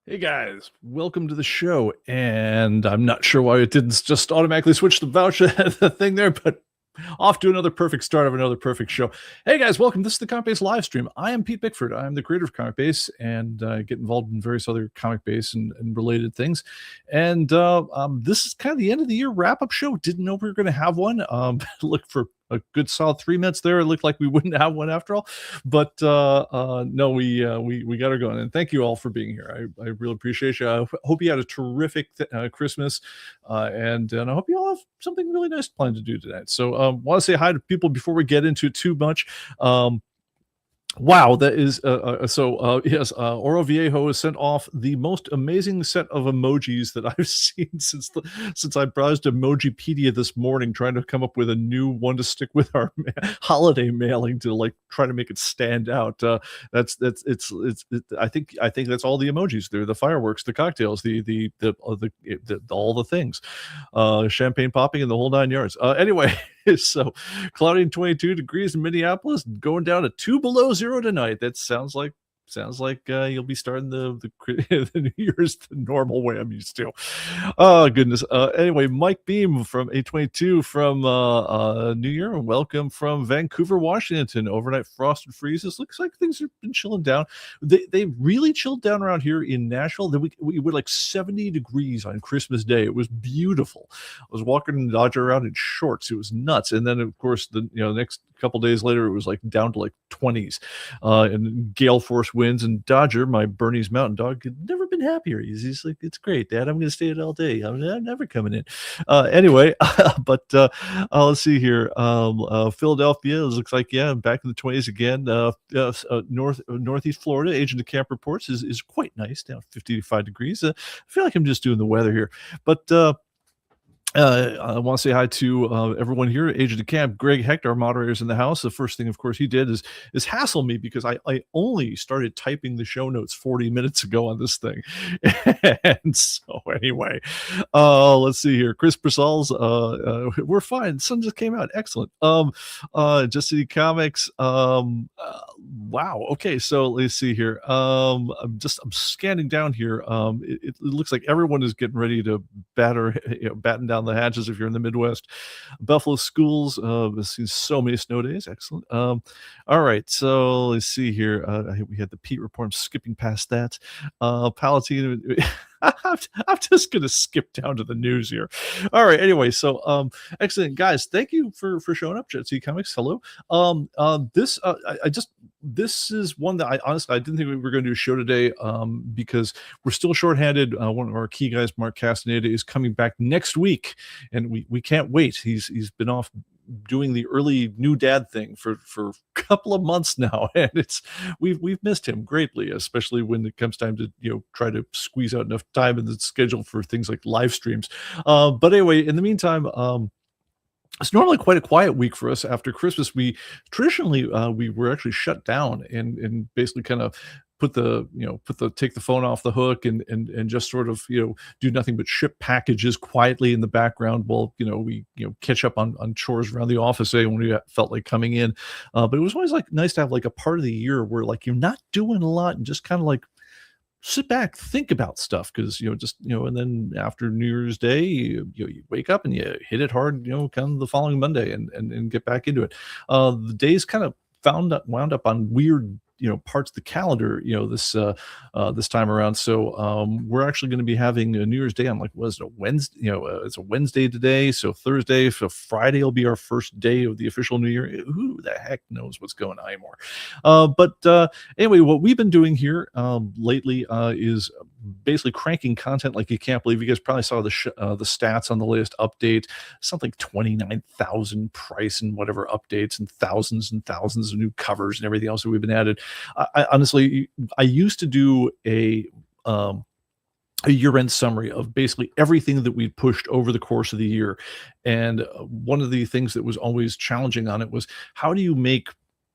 Hey guys, welcome to the show. And I'm not sure why it didn't just automatically switch the voucher the thing there, but off to another perfect start of another perfect show. Hey guys, welcome. This is the ComicBase live stream. I am Pete Bickford. I'm the creator of ComicBase and get involved in various other ComicBase and related things. And this is kind of the end of the year wrap up show. Didn't know we were going to have one. Look for a good solid 3 minutes there. It looked like we wouldn't have one after all, but no, we got her going. And thank you all for being here. I really appreciate you. I hope you had a terrific Christmas, and I hope you all have something really nice planned to do tonight. So, want to say hi to people before we get into too much. Wow, that is yes. Oro Viejo has sent off the most amazing set of emojis that I've seen since I browsed Emojipedia this morning, trying to come up with a new one to stick with our holiday mailing to like try to make it stand out. I think that's all the emojis. They're the fireworks, the cocktails, the all the things, champagne popping and the whole 9 yards. Anyway. So cloudy and 22 degrees in Minneapolis, going down to 2 below zero tonight. That sounds like you'll be starting the New Year's the normal way I'm used to. Oh goodness. Anyway, Mike Beam from A22 from New Year. Welcome from Vancouver, Washington. Overnight frost and freezes. Looks like things have been chilling down. They really chilled down around here in Nashville. We were like 70 degrees on Christmas Day. It was beautiful. I was walking and dodging around in shorts. It was nuts. And then of course the next couple days later it was like down to like 20s and gale force winds. And Dodger, my Bernese Mountain Dog, had never been happier. He's like, it's great, Dad. I'm going to stay it all day. I'm never coming in. Anyway, but let's see here. Philadelphia looks like back in the 20s again. Northeast Florida, Agent of Camp reports is quite nice, down 55 degrees. I feel like I'm just doing the weather here, but. I want to say hi to everyone here at Agent of Camp. Greg Hector, our moderators in the house. The first thing, of course, he did is hassle me because I only started typing the show notes 40 minutes ago on this thing. And so anyway, let's see here. Chris Brissal's, we're fine. The sun just came out. Excellent. Just City Comics. Wow. Okay, so let's see here. I'm scanning down here. It looks like everyone is getting ready to batten down the hatches if you're in the Midwest. Buffalo schools, I've seen so many snow days. Excellent. All right, so let's see here. We had the Pete report. I'm skipping past that. Palatine. I'm just gonna skip down to the news here. All right. Anyway, so excellent, guys. Thank you for showing up, Jet C Comics. Hello. This is one that I didn't think we were going to do a show today because we're still shorthanded. One of our key guys, Mark Castaneda, is coming back next week, and we can't wait. He's been off doing the early new dad thing for a couple of months now, and we've missed him greatly, especially when it comes time to try to squeeze out enough time in the schedule for things like live streams. But anyway, in the meantime, it's normally quite a quiet week for us after Christmas. We traditionally we were actually shut down and basically kind of take the phone off the hook and just sort of do nothing but ship packages quietly in the background while we catch up on chores around the office when we felt like coming in. But it was always like nice to have like a part of the year where like you're not doing a lot and just kind of like sit back, think about stuff, because and then after New Year's Day, you wake up and you hit it hard, kind of the following Monday and get back into it. The days kind of wound up on weird parts of the calendar this time around. So we're actually going to be having a New Year's Day on a Wednesday. It's a Wednesday today, so Thursday, so Friday will be our first day of the official New Year. Who the heck knows what's going on anymore? But anyway, what we've been doing here lately is basically cranking content like you can't believe. You guys probably saw the stats on the latest update. Something 29,000 price and whatever updates, and thousands of new covers and everything else that we've been added. I honestly used to do a year-end summary of basically everything that we pushed over the course of the year, and one of the things that was always challenging on it was, how do you make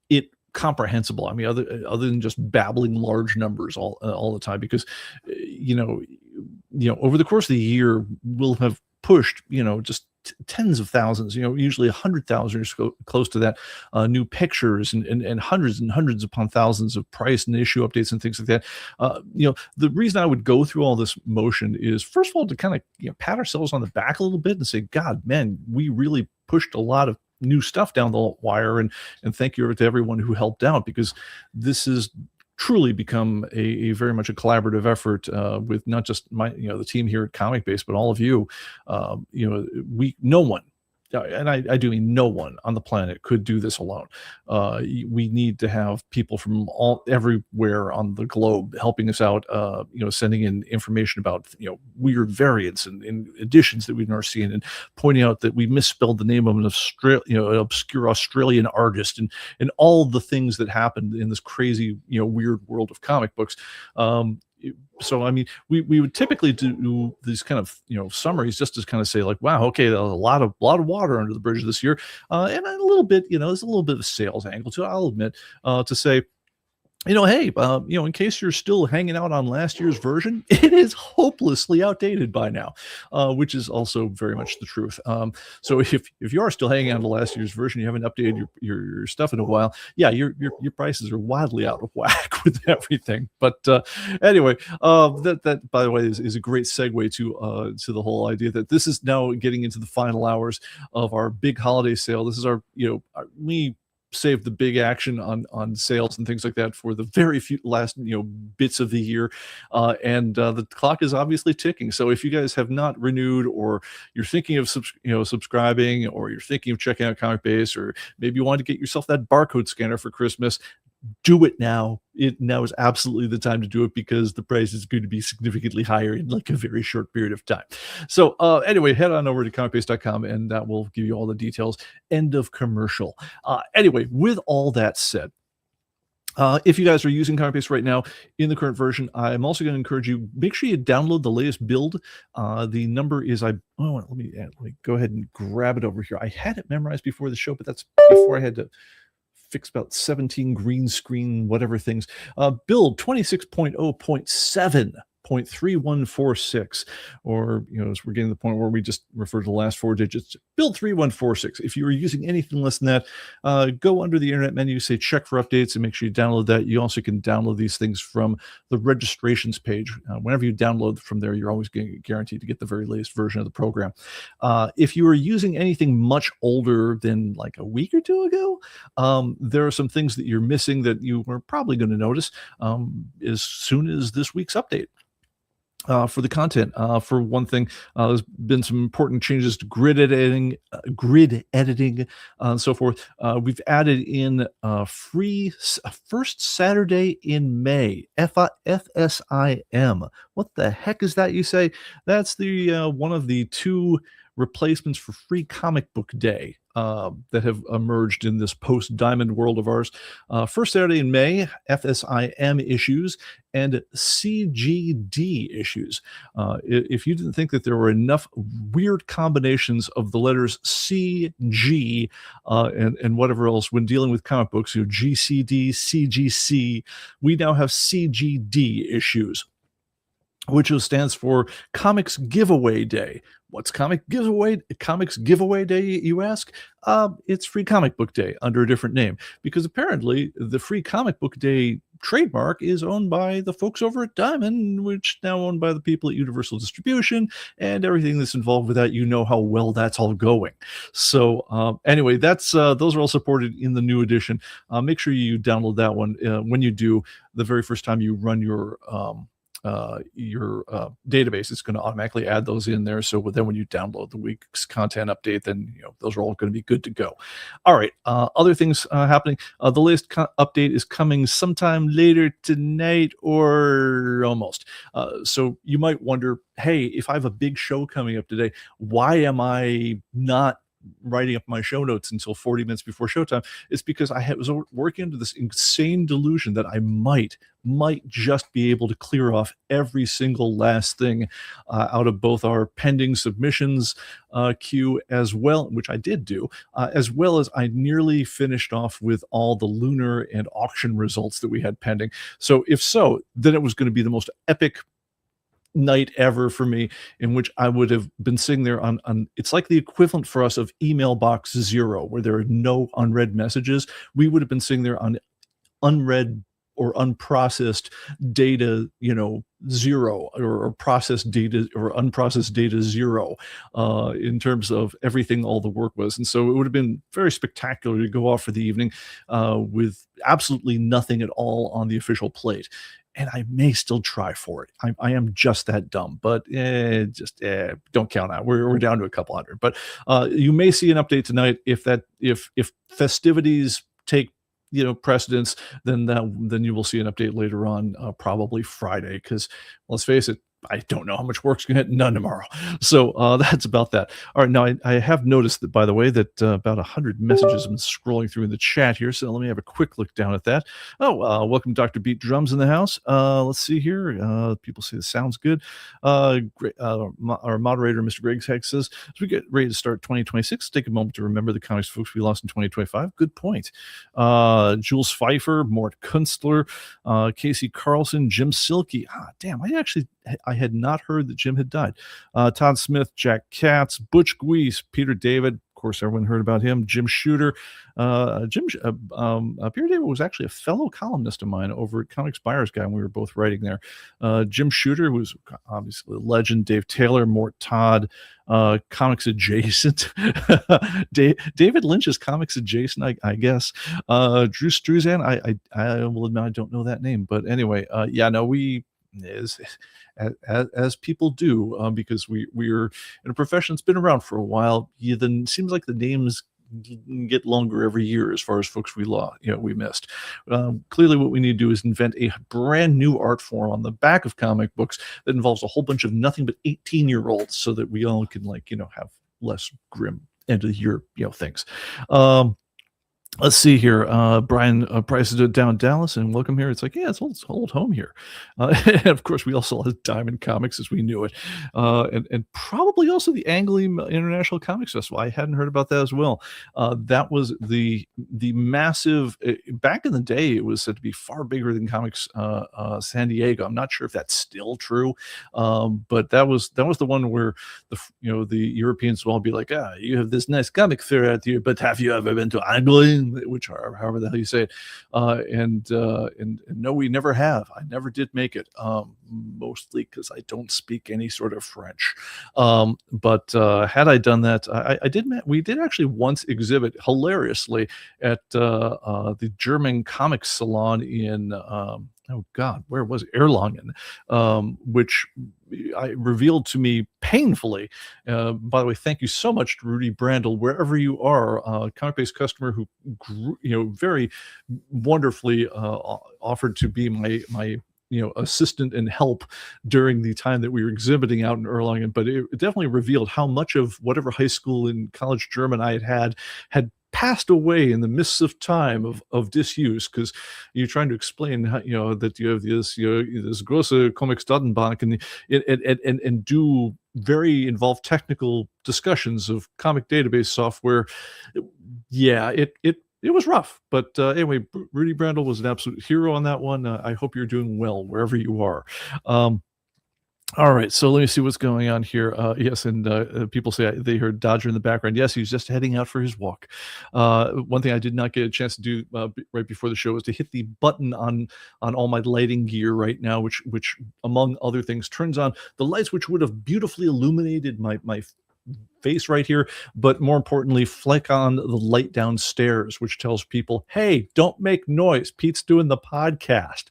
it comprehensible? I mean, other than just babbling large numbers all the time, because over the course of the year we'll have pushed just tens of thousands, usually 100,000 or close to that, new pictures and hundreds and hundreds upon thousands of price and issue updates and things like that. The reason I would go through all this motion is, first of all, to kind of pat ourselves on the back a little bit and say, God, man, we really pushed a lot of new stuff down the wire, and thank you to everyone who helped out, because this is truly become a very much a collaborative effort, with not just the team here at ComicBase, but all of you. No one, and I do mean no one on the planet could do this alone. We need to have people from everywhere on the globe helping us out, sending in information about weird variants and editions that we've never seen, and pointing out that we misspelled the name of an obscure Australian artist, and all the things that happened in this crazy weird world of comic books. So I mean, we would typically do these kind of summaries just to kind of say, like, wow, okay, a lot of water under the bridge this year, and a little bit, there's a little bit of a sales angle to it, I'll admit, to say, hey, in case you're still hanging out on last year's version, it is hopelessly outdated by now, which is also very much the truth. So if you are still hanging on to last year's version, you haven't updated your stuff in a while, yeah, your prices are wildly out of whack with everything. But anyway, that by the way is a great segue to the whole idea that this is now getting into the final hours of our big holiday sale. This is we save the big action on sales and things like that for the very few last bits of the year, and the clock is obviously ticking. So if you guys have not renewed, or you're thinking of subscribing, or you're thinking of checking out ComicBase, or maybe you want to get yourself that barcode scanner for Christmas, do it now. Now is absolutely the time to do it, because the price is going to be significantly higher in like a very short period of time. So anyway, head on over to comicbase.com, and that will give you all the details. End of commercial. Anyway, with all that said, if you guys are using ComicBase right now in the current version, I'm also going to encourage you, make sure you download the latest build. The number is, let me go ahead and grab it over here. I had it memorized before the show, but that's before I had to fix about 17 green screen whatever things. Build 26.0.7.3146, or as we're getting to the point where we just refer to the last four digits, build 3146. If you are using anything less than that, go under the internet menu, say check for updates, and make sure you download that. You also can download these things from the registrations page. Whenever you download from there, you're always guaranteed to get the very latest version of the program. If you are using anything much older than like a week or two ago, there are some things that you're missing that you are probably going to notice as soon as this week's update. For the content, for one thing, there's been some important changes to grid editing, and so forth. We've added in free first Saturday in May, FSIM. What the heck is that, you say? That's the one of the two replacements for Free Comic Book Day that have emerged in this post-Diamond world of ours. First Saturday in May, FSIM issues and CGD issues. If you didn't think that there were enough weird combinations of the letters C, G, and whatever else when dealing with comic books, GCD, CGC, we now have CGD issues, which stands for Comics Giveaway Day. What's Comics Giveaway Day, you ask? It's Free Comic Book Day under a different name, because apparently the Free Comic Book Day trademark is owned by the folks over at Diamond, which now owned by the people at Universal Distribution, and everything that's involved with that, how well that's all going. So anyway, that's those are all supported in the new edition. Make sure you download that one. When you do, the very first time you run your database, it's going to automatically add those in there. So then when you download the week's content update, then those are all going to be good to go. All right, other things happening. The latest update is coming sometime later tonight, or almost. So you might wonder, hey, if I have a big show coming up today, why am I not writing up my show notes until 40 minutes before showtime? It's because I was working under this insane delusion that I might just be able to clear off every single last thing out of both our pending submissions queue, as well, which I did do, as well as I nearly finished off with all the lunar and auction results that we had pending. So if so, then it was going to be the most epic night ever for me in which I would have been sitting there on it's like the equivalent for us of email box 0, where there are no unread messages. We would have been sitting there on unread or unprocessed data, 0, or processed data or unprocessed data 0, in terms of everything all the work was. And so it would have been very spectacular to go off for the evening with absolutely nothing at all on the official plate. And I may still try for it. I am just that dumb, but don't count out. We're down to a couple hundred, but you may see an update tonight if festivities take precedence, then you will see an update later on, probably Friday. Because let's face it, I don't know how much work's going to hit. None tomorrow. So that's about that. All right. Now, I have noticed that, by the way, that about 100 messages have been scrolling through in the chat here. So let me have a quick look down at that. Welcome, Dr. Beat Drums in the house. Let's see here. People say this sounds good. Our moderator, Mr. Greg Heck, says, as we get ready to start 2026, take a moment to remember the comics folks we lost in 2025. Good point. Jules Pfeiffer, Mort Kunstler, Casey Carlson, Jim Silkey. Damn, I had not heard that Jim had died. Todd Smith, Jack Katz, Butch Guice, Peter David. Of course, everyone heard about him. Jim Shooter. Peter David was actually a fellow columnist of mine over at Comics Buyers Guide when we were both writing there. Jim Shooter was obviously a legend. Dave Taylor, Mort Todd, Comics Adjacent. David Lynch is Comics Adjacent, I guess. Drew Struzan. I will admit I don't know that name, but anyway, we as people do, because we're in a profession that's been around for a while. Then seems like the names get longer every year as far as folks we missed. Clearly what we need to do is invent a brand new art form on the back of comic books that involves a whole bunch of nothing but 18-year-olds, so that we all can have less grim end of the year things. Let's see here. Brian Price is down in Dallas, and welcome here. It's like, yeah, it's old home here. And of course, we also had Diamond Comics as we knew it, and probably also the Angling International Comics Festival. I hadn't heard about that as well. That was the massive. Back in the day, it was said to be far bigger than Comics San Diego. I'm not sure if that's still true, but that was the one where the Europeans will all be like, you have this nice comic fair out here, but have you ever been to Angling? Which are however the hell you say it, and no, we never have. I never did make it, mostly because I don't speak any sort of French. But had I done that, I did. We did actually once exhibit hilariously at the German Comics Salon in oh God, where was it? Erlangen, which I revealed to me painfully. By the way, thank you so much to Rudy Brandel, wherever you are, ComicBase customer who very wonderfully offered to be my assistant and help during the time that we were exhibiting out in Erlangen. But it definitely revealed how much of whatever high school and college German I had passed away in the mists of time of disuse, because you're trying to explain how, that you have this this große Comics-Datenbank and do very involved technical discussions of comic database software. Yeah, it was rough, but anyway, Rudy Brandel was an absolute hero on that one. I hope you're doing well wherever you are. All right, so let me see what's going on here. Yes, and people say they heard Dodger in the background. Yes, he's just heading out for his walk. One thing I did not get a chance to do right before the show was to hit the button on all my lighting gear right now, which among other things turns on the lights which would have beautifully illuminated my face right here, but more importantly, flick on the light downstairs, which tells people, hey, don't make noise, Pete's doing the podcast.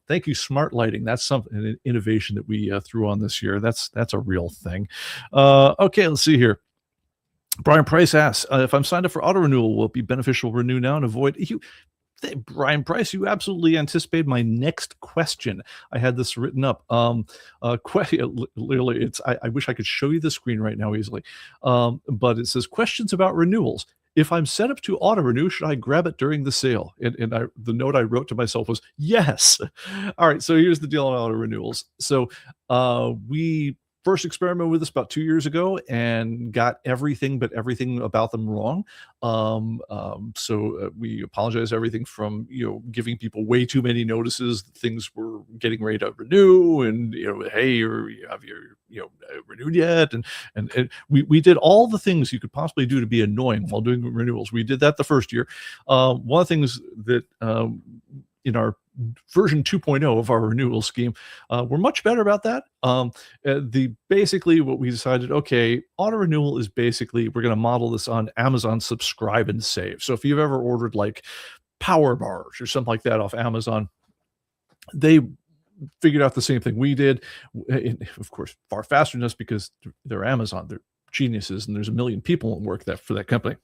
Thank you, smart lighting. That's an innovation that we threw on this year. That's a real thing. Okay, let's see here. Brian Price asks, if I'm signed up for auto renewal, will it be beneficial to renew now and avoid Brian Price, you absolutely anticipated my next question. I had this written up. Literally, I wish I could show you the screen right now easily. But it says questions about renewals. If I'm set up to auto renew, should I grab it during the sale? And the note I wrote to myself was yes. All right. So here's the deal on auto renewals. So we first experiment with this about 2 years ago and got everything but everything about them wrong. We apologize. Everything from giving people way too many notices, things were getting ready to renew, and hey, you have your renewed yet, and we did all the things you could possibly do to be annoying while doing renewals. We did that the first year. One of the things that in our version 2.0 of our renewal scheme, we're much better about that. The basically what we decided, okay, auto renewal is basically, we're going to model this on Amazon Subscribe and Save. So if you've ever ordered like power bars or something like that off Amazon, they figured out the same thing we did, of course far faster than us, because they're Amazon, they're geniuses, and there's a million people in work for that company.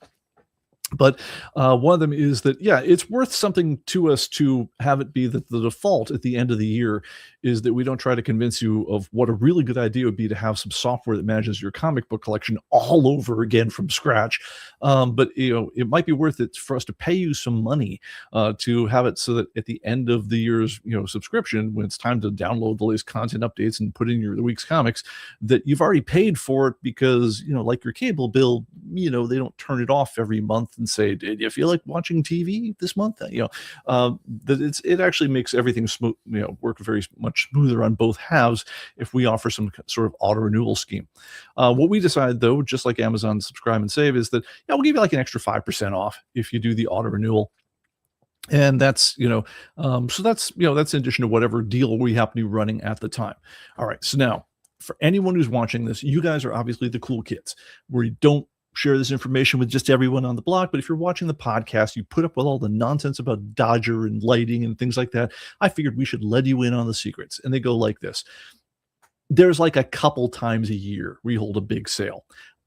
But one of them is that, yeah, it's worth something to us to have it be that the default at the end of the year is that we don't try to convince you of what a really good idea would be to have some software that manages your comic book collection all over again from scratch. But it might be worth it for us to pay you some money to have it so that at the end of the year's subscription, when it's time to download the latest content updates and put in the week's comics, that you've already paid for it, because like your cable bill, they don't turn it off every month and say, did you feel like watching TV this month? That it actually makes everything smooth, work very much smoother on both halves if we offer some sort of auto renewal scheme. What we decided, though, just like Amazon Subscribe and Save, is that we'll give you like an extra 5% off if you do the auto renewal. And that's, so that's in addition to whatever deal we happen to be running at the time. All right. So now, for anyone who's watching this, you guys are obviously the cool kids, where you don't share this information with just everyone on the block. But if you're watching the podcast, you put up with all the nonsense about Dodger and lighting and things like that. I figured we should let you in on the secrets. And they go like this. There's like a couple times a year we hold a big sale.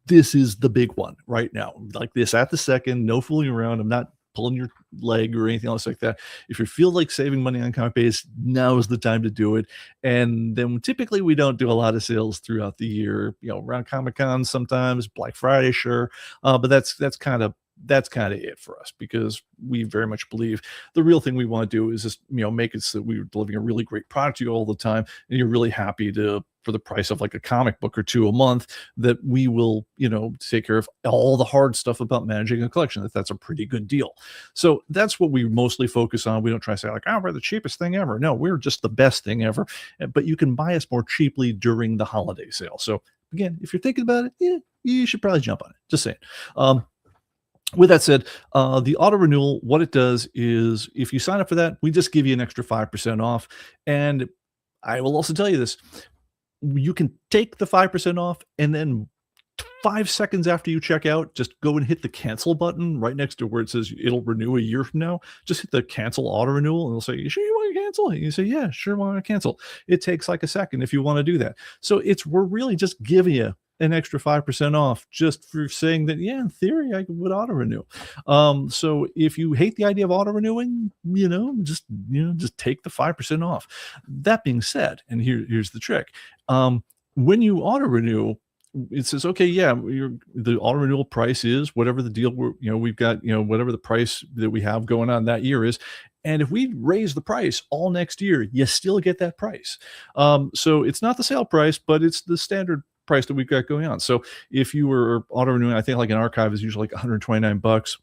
This is the big one right now, like this at the second, no fooling around. I'm not pulling your leg or anything else like that. If you feel like saving money on ComicBase, now is the time to do it. And then typically we don't do a lot of sales throughout the year, around Comic-Con sometimes, Black Friday, sure. But that's kind of it for us, because we very much believe the real thing we want to do is just make it so that we're delivering a really great product to you all the time, and you're really happy for the price of like a comic book or two a month, that we will take care of all the hard stuff about managing a collection. That's a pretty good deal. So that's what we mostly focus on. We don't try to say like, oh, we're the cheapest thing ever. No, we're just the best thing ever. But you can buy us more cheaply during the holiday sale. So again, if you're thinking about it, yeah, you should probably jump on it. Just saying. With that said, the auto renewal, what it does is, if you sign up for that, we just give you an extra 5% off. And I will also tell you this, you can take the 5% off, and then 5 seconds after you check out, just go and hit the cancel button right next to where it says it'll renew a year from now. Just hit the cancel auto renewal, and it'll say, you sure you want to cancel? And you say, yeah, sure, want to cancel. It takes like a second if you want to do that. So we're really just giving you an extra 5% off just for saying that, yeah, in theory, I would auto renew. So if you hate the idea of auto renewing, just take the 5% off. That being said, and here's the trick. When you auto renew, it says, okay, yeah, the auto renewal price is whatever the deal we've got, whatever the price that we have going on that year is. And if we raise the price all next year, you still get that price. So it's not the sale price, but it's the standard price that we've got going on. So if you were auto renewing, I think like an archive is usually like $129.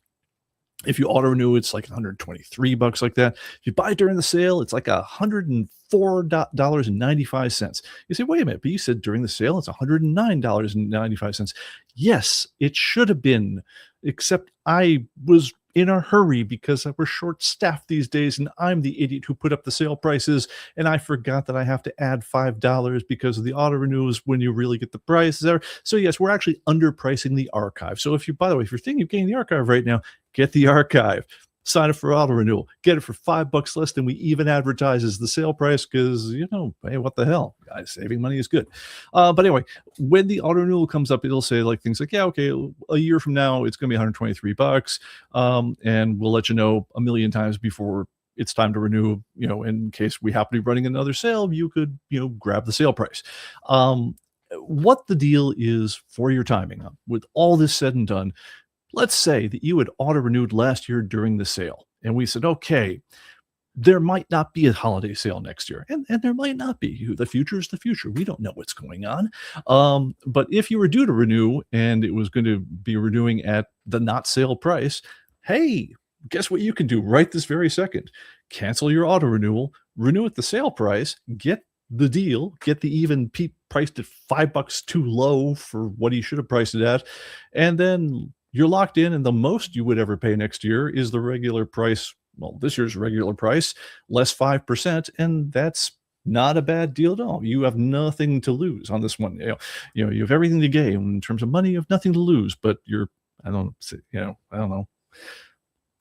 If you auto renew, it's like $123, like that. If you buy during the sale, it's like $104.95. You say, wait a minute, but you said during the sale it's $109.95. Yes, it should have been, except I was in a hurry because we're short-staffed these days, and I'm the idiot who put up the sale prices, and I forgot that I have to add $5 because of the auto renews when you really get the price. So yes, we're actually underpricing the archive. So by the way, if you're thinking of getting the archive right now, get the archive. Sign up for auto renewal. Get it for $5 less than we even advertise as the sale price, because hey, what the hell, guys? Saving money is good. But anyway, when the auto renewal comes up, it'll say like things like, yeah, okay, a year from now it's going to be $123, and we'll let you know a million times before it's time to renew. In case we happen to be running another sale, you could grab the sale price. What the deal is for your timing, with all this said and done. Let's say that you had auto renewed last year during the sale, and we said, okay, there might not be a holiday sale next year, and there might not be. The future is the future. We don't know what's going on. But if you were due to renew and it was going to be renewing at the not sale price, hey, guess what you can do right this very second? Cancel your auto renewal, renew at the sale price, get the deal, get the even priced at $5 too low for what he should have priced it at, and then you're locked in, and the most you would ever pay next year is the regular price. Well, this year's regular price less 5%, and that's not a bad deal at all. You have nothing to lose on this one. You have everything to gain in terms of money. You have nothing to lose, but I don't know,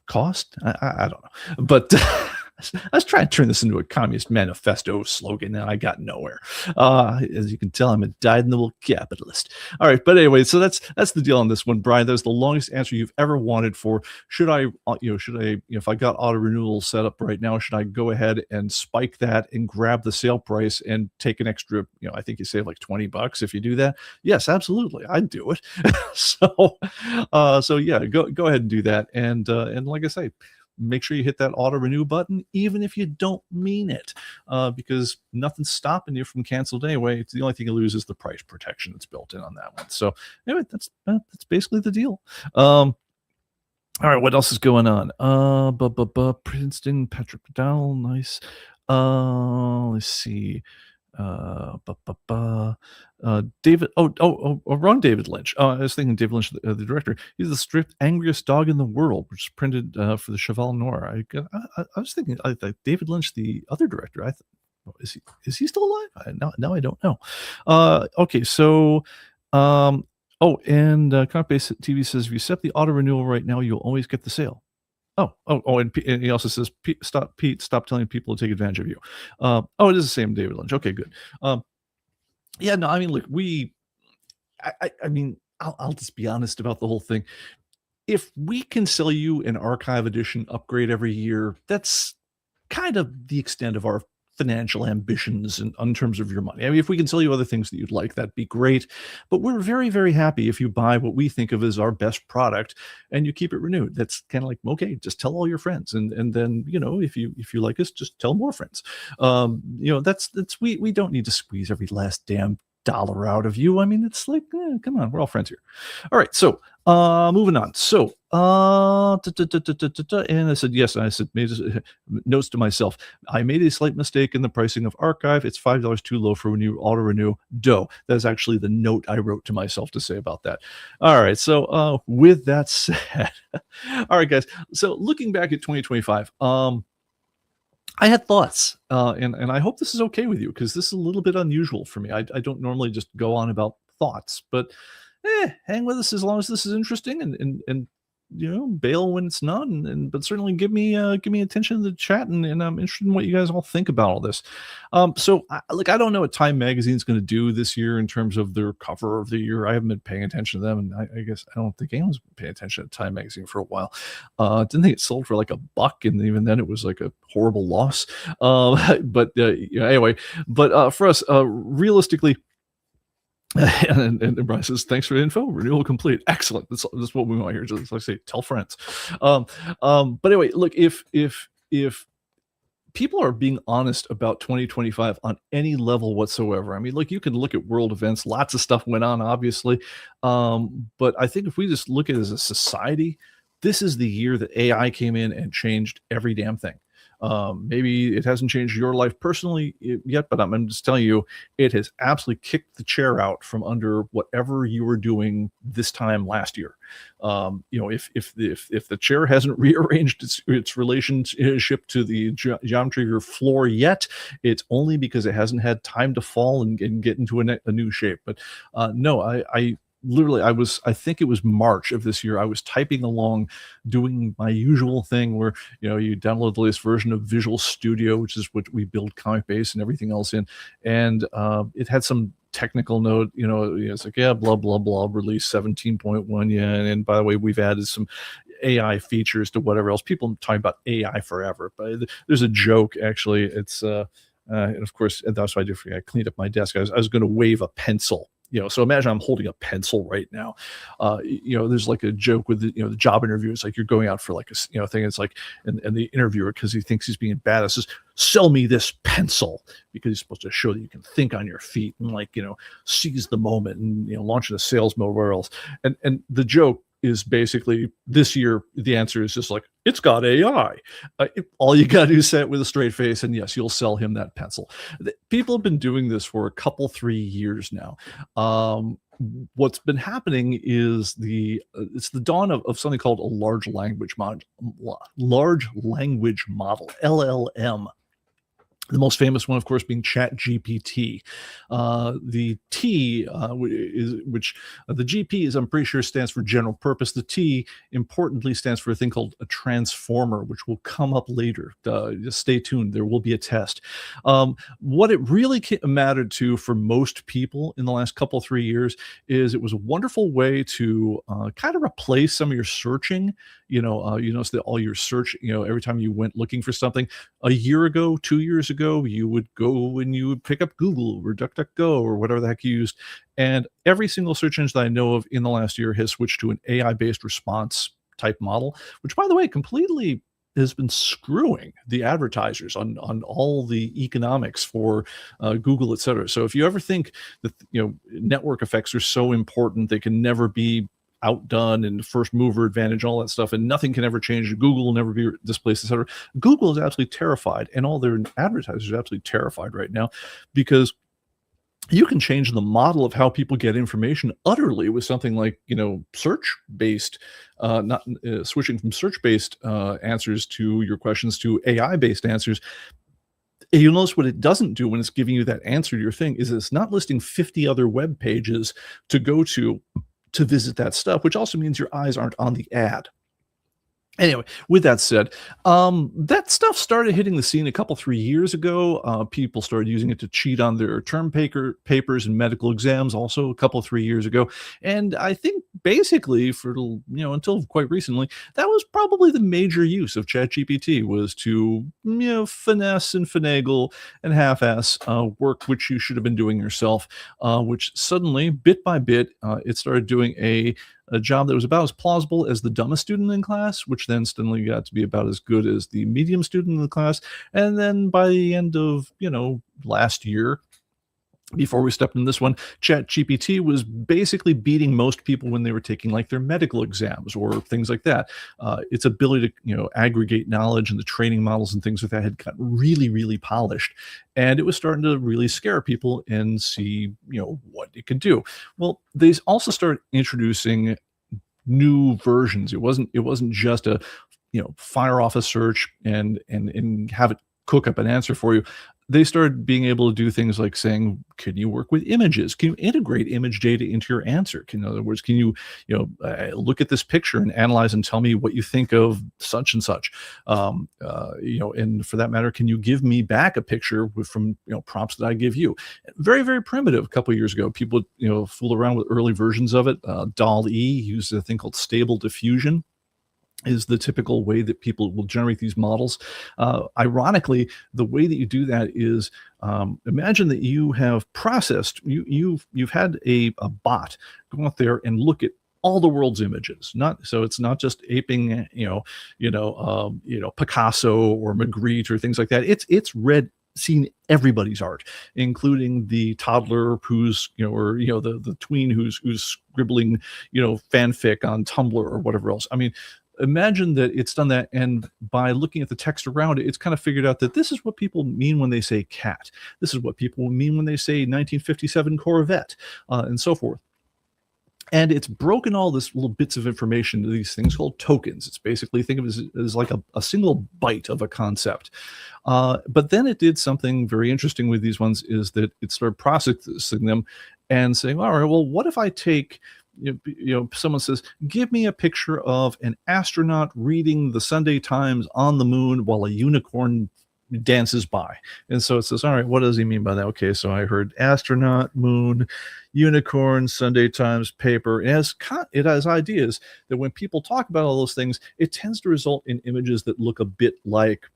cost. I don't know, but I was trying to turn this into a communist manifesto slogan, and I got nowhere. As you can tell, I'm a dyed-in-the-wool capitalist. All right, but anyway, so that's the deal on this one, Brian. That was the longest answer you've ever wanted for should I, if I got auto renewal set up right now, should I go ahead and spike that and grab the sale price and take an extra? I think you save like $20 if you do that. Yes, absolutely, I'd do it. so yeah, go ahead and do that, and like I say, make sure you hit that auto renew button, even if you don't mean it, because nothing's stopping you from canceled anyway. It's the only thing you lose is the price protection that's built in on that one. So anyway, that's basically the deal. All right, what else is going on? Princeton, Patrick McDowell, nice. Let's see. David. Wrong. David Lynch. I was thinking David Lynch, the director. He's the stripped angriest dog in the world, which is printed for the Cheval Noir. I was thinking David Lynch, the other director. Is he still alive? Now I don't know. Okay, so. And ComicBase TV says if you set the auto renewal right now, you'll always get the sale. And he also says, stop telling people to take advantage of you. It is the same David Lynch. Okay, good. Yeah, no, I mean, look, I mean, I'll just be honest about the whole thing. If we can sell you an archive edition upgrade every year, that's kind of the extent of our financial ambitions in terms of your money. I mean, if we can sell you other things that you'd like, that'd be great. But we're very, very happy if you buy what we think of as our best product and you keep it renewed. That's kind of like, okay, just tell all your friends, and then if you like us, just tell more friends. That's we don't need to squeeze every last damn dollar out of you. I mean, it's like, come on, we're all friends here. All right, so moving on. So and I said yes, and I said notes to myself. I made a slight mistake in the pricing of archive. It's $5 too low for when you auto renew. That's actually the note I wrote to myself to say about that. All right, so with that said, all right, guys. So looking back at 2025, I had thoughts, and I hope this is okay with you, because this is a little bit unusual for me. I don't normally just go on about thoughts, but hang with us as long as this is interesting, and bail when it's not, but certainly give me attention in the chat, and I'm interested in what you guys all think about all this. So I don't know what Time Magazine's going to do this year in terms of their cover of the year. I haven't been paying attention to them, and I guess I don't think anyone's been paying attention to Time Magazine for a while. Didn't think it sold for like $1, and even then it was like a horrible loss. But anyway, but for us, realistically. And Brian says, thanks for the info. Renewal complete. Excellent. That's what we want here. Just like I say, tell friends. But anyway, look, if people are being honest about 2025 on any level whatsoever, I mean, look, you can look at world events. Lots of stuff went on, obviously. But I think if we just look at it as a society, this is the year that AI came in and changed every damn thing. Maybe it hasn't changed your life personally yet, but I'm just telling you, it has absolutely kicked the chair out from under whatever you were doing this time last year. If the chair hasn't rearranged its relationship to the geometry of your floor yet, it's only because it hasn't had time to fall and get into a new shape. But no, I literally, I think it was March of this year, I was typing along doing my usual thing where you download the latest version of Visual Studio, which is what we build ComicBase and everything else in, and it had some technical note, it's like, yeah, blah blah blah, release 17.1, yeah, and by the way, we've added some AI features to whatever else. People talk about AI forever, but there's a joke, actually. It's and of course, that's what I do for you. I cleaned up my desk. I was going to wave a pencil So imagine I'm holding a pencil right now. There's like a joke with the job interview. It's like you're going out for like thing. It's like, and the interviewer, because he thinks he's being badass, says, "Sell me this pencil," because he's supposed to show that you can think on your feet and seize the moment and launch into sales mode, where else. And the joke is basically, this year the answer is just like, it's got AI. All you got to do is say it with a straight face, and yes, you'll sell him that pencil. People have been doing this for a couple 3 years now. What's been happening is it's the dawn of something called a large language model, LLM. The most famous one, of course, being ChatGPT. The T, which the GP is, I'm pretty sure, stands for general purpose. The T, importantly, stands for a thing called a transformer, which will come up later. Just stay tuned. There will be a test. What it really mattered to for most people in the last couple, 3 years, is it was a wonderful way to kind of replace some of your searching. You notice that all your search, every time you went looking for something, a year ago, 2 years ago, you would go and you would pick up Google or DuckDuckGo or whatever the heck you used. And every single search engine that I know of in the last year has switched to an AI-based response type model, which, by the way, completely has been screwing the advertisers on all the economics for Google, et cetera. So if you ever think that network effects are so important, they can never be outdone and first mover advantage, all that stuff, and nothing can ever change. Google will never be displaced, etc. Google is absolutely terrified, and all their advertisers are absolutely terrified right now, because you can change the model of how people get information utterly with something like search-based, not switching from search-based answers to your questions to AI-based answers. And you'll notice what it doesn't do when it's giving you that answer to your thing is it's not listing 50 other web pages to go to visit that stuff, which also means your eyes aren't on the ad. Anyway, with that said, that stuff started hitting the scene a couple, 3 years ago. People started using it to cheat on their term papers and medical exams also a couple, 3 years ago. And I think basically for, until quite recently, that was probably the major use of ChatGPT, was to, finesse and finagle and half-ass work which you should have been doing yourself, which suddenly, bit by bit, it started doing a job that was about as plausible as the dumbest student in class, which then suddenly got to be about as good as the medium student in the class. And then by the end of, last year, before we stepped in this one, ChatGPT was basically beating most people when they were taking like their medical exams or things like that. Its ability to aggregate knowledge and the training models and things like that had gotten really, really polished, and it was starting to really scare people and see what it could do. Well, they also started introducing new versions. It wasn't just a fire off a search and have it cook up an answer for you. They started being able to do things like saying, can you work with images? Can you integrate image data into your answer? In other words, can you, look at this picture and analyze and tell me what you think of such and such? And for that matter, can you give me back a picture from prompts that I give you? Very, very primitive. A couple of years ago, people would, fool around with early versions of it. DALL-E used a thing called Stable Diffusion, is the typical way that people will generate these models. Ironically, the way that you do that is, imagine that you have processed, you've had a bot go out there and look at all the world's images. So it's not just aping, Picasso or Magritte or things like that. It's seen everybody's art, including the toddler who's, the tween who's scribbling, fanfic on Tumblr or whatever else. I mean, imagine that it's done that, and by looking at the text around it, it's kind of figured out that this is what people mean when they say cat. This is what people mean when they say 1957 Corvette, and so forth. And it's broken all this little bits of information to these things called tokens. It's basically, think of it as like a single byte of a concept. But then it did something very interesting with these ones, is that it started processing them and saying, all right, well, what if I take, someone says, give me a picture of an astronaut reading the Sunday Times on the moon while a unicorn dances by. And so it says, all right, what does he mean by that? Okay, so I heard astronaut, moon, unicorn, Sunday Times, paper. It has ideas that when people talk about all those things, it tends to result in images that look a bit like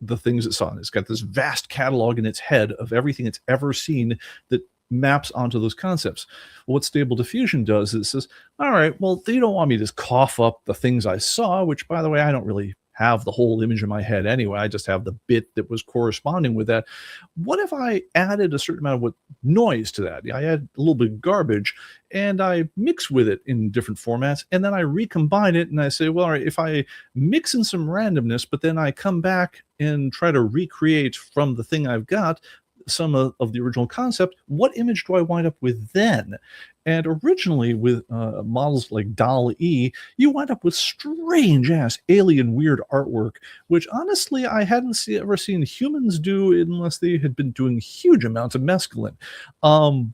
the things it saw. And it's got this vast catalog in its head of everything it's ever seen that maps onto those concepts. What Stable Diffusion does is it says, all right, well, you don't want me to just cough up the things I saw, which, by the way, I don't really have the whole image in my head anyway. I just have the bit that was corresponding with that. What if I added a certain amount of noise to that? I add a little bit of garbage and I mix with it in different formats, and then I recombine it and I say, well, all right, if I mix in some randomness, but then I come back and try to recreate from the thing I've got some of the original concept, what image do I wind up with then? And originally, with models like DAL-E, you wind up with strange ass alien weird artwork, which honestly I hadn't ever seen humans do unless they had been doing huge amounts of mescaline.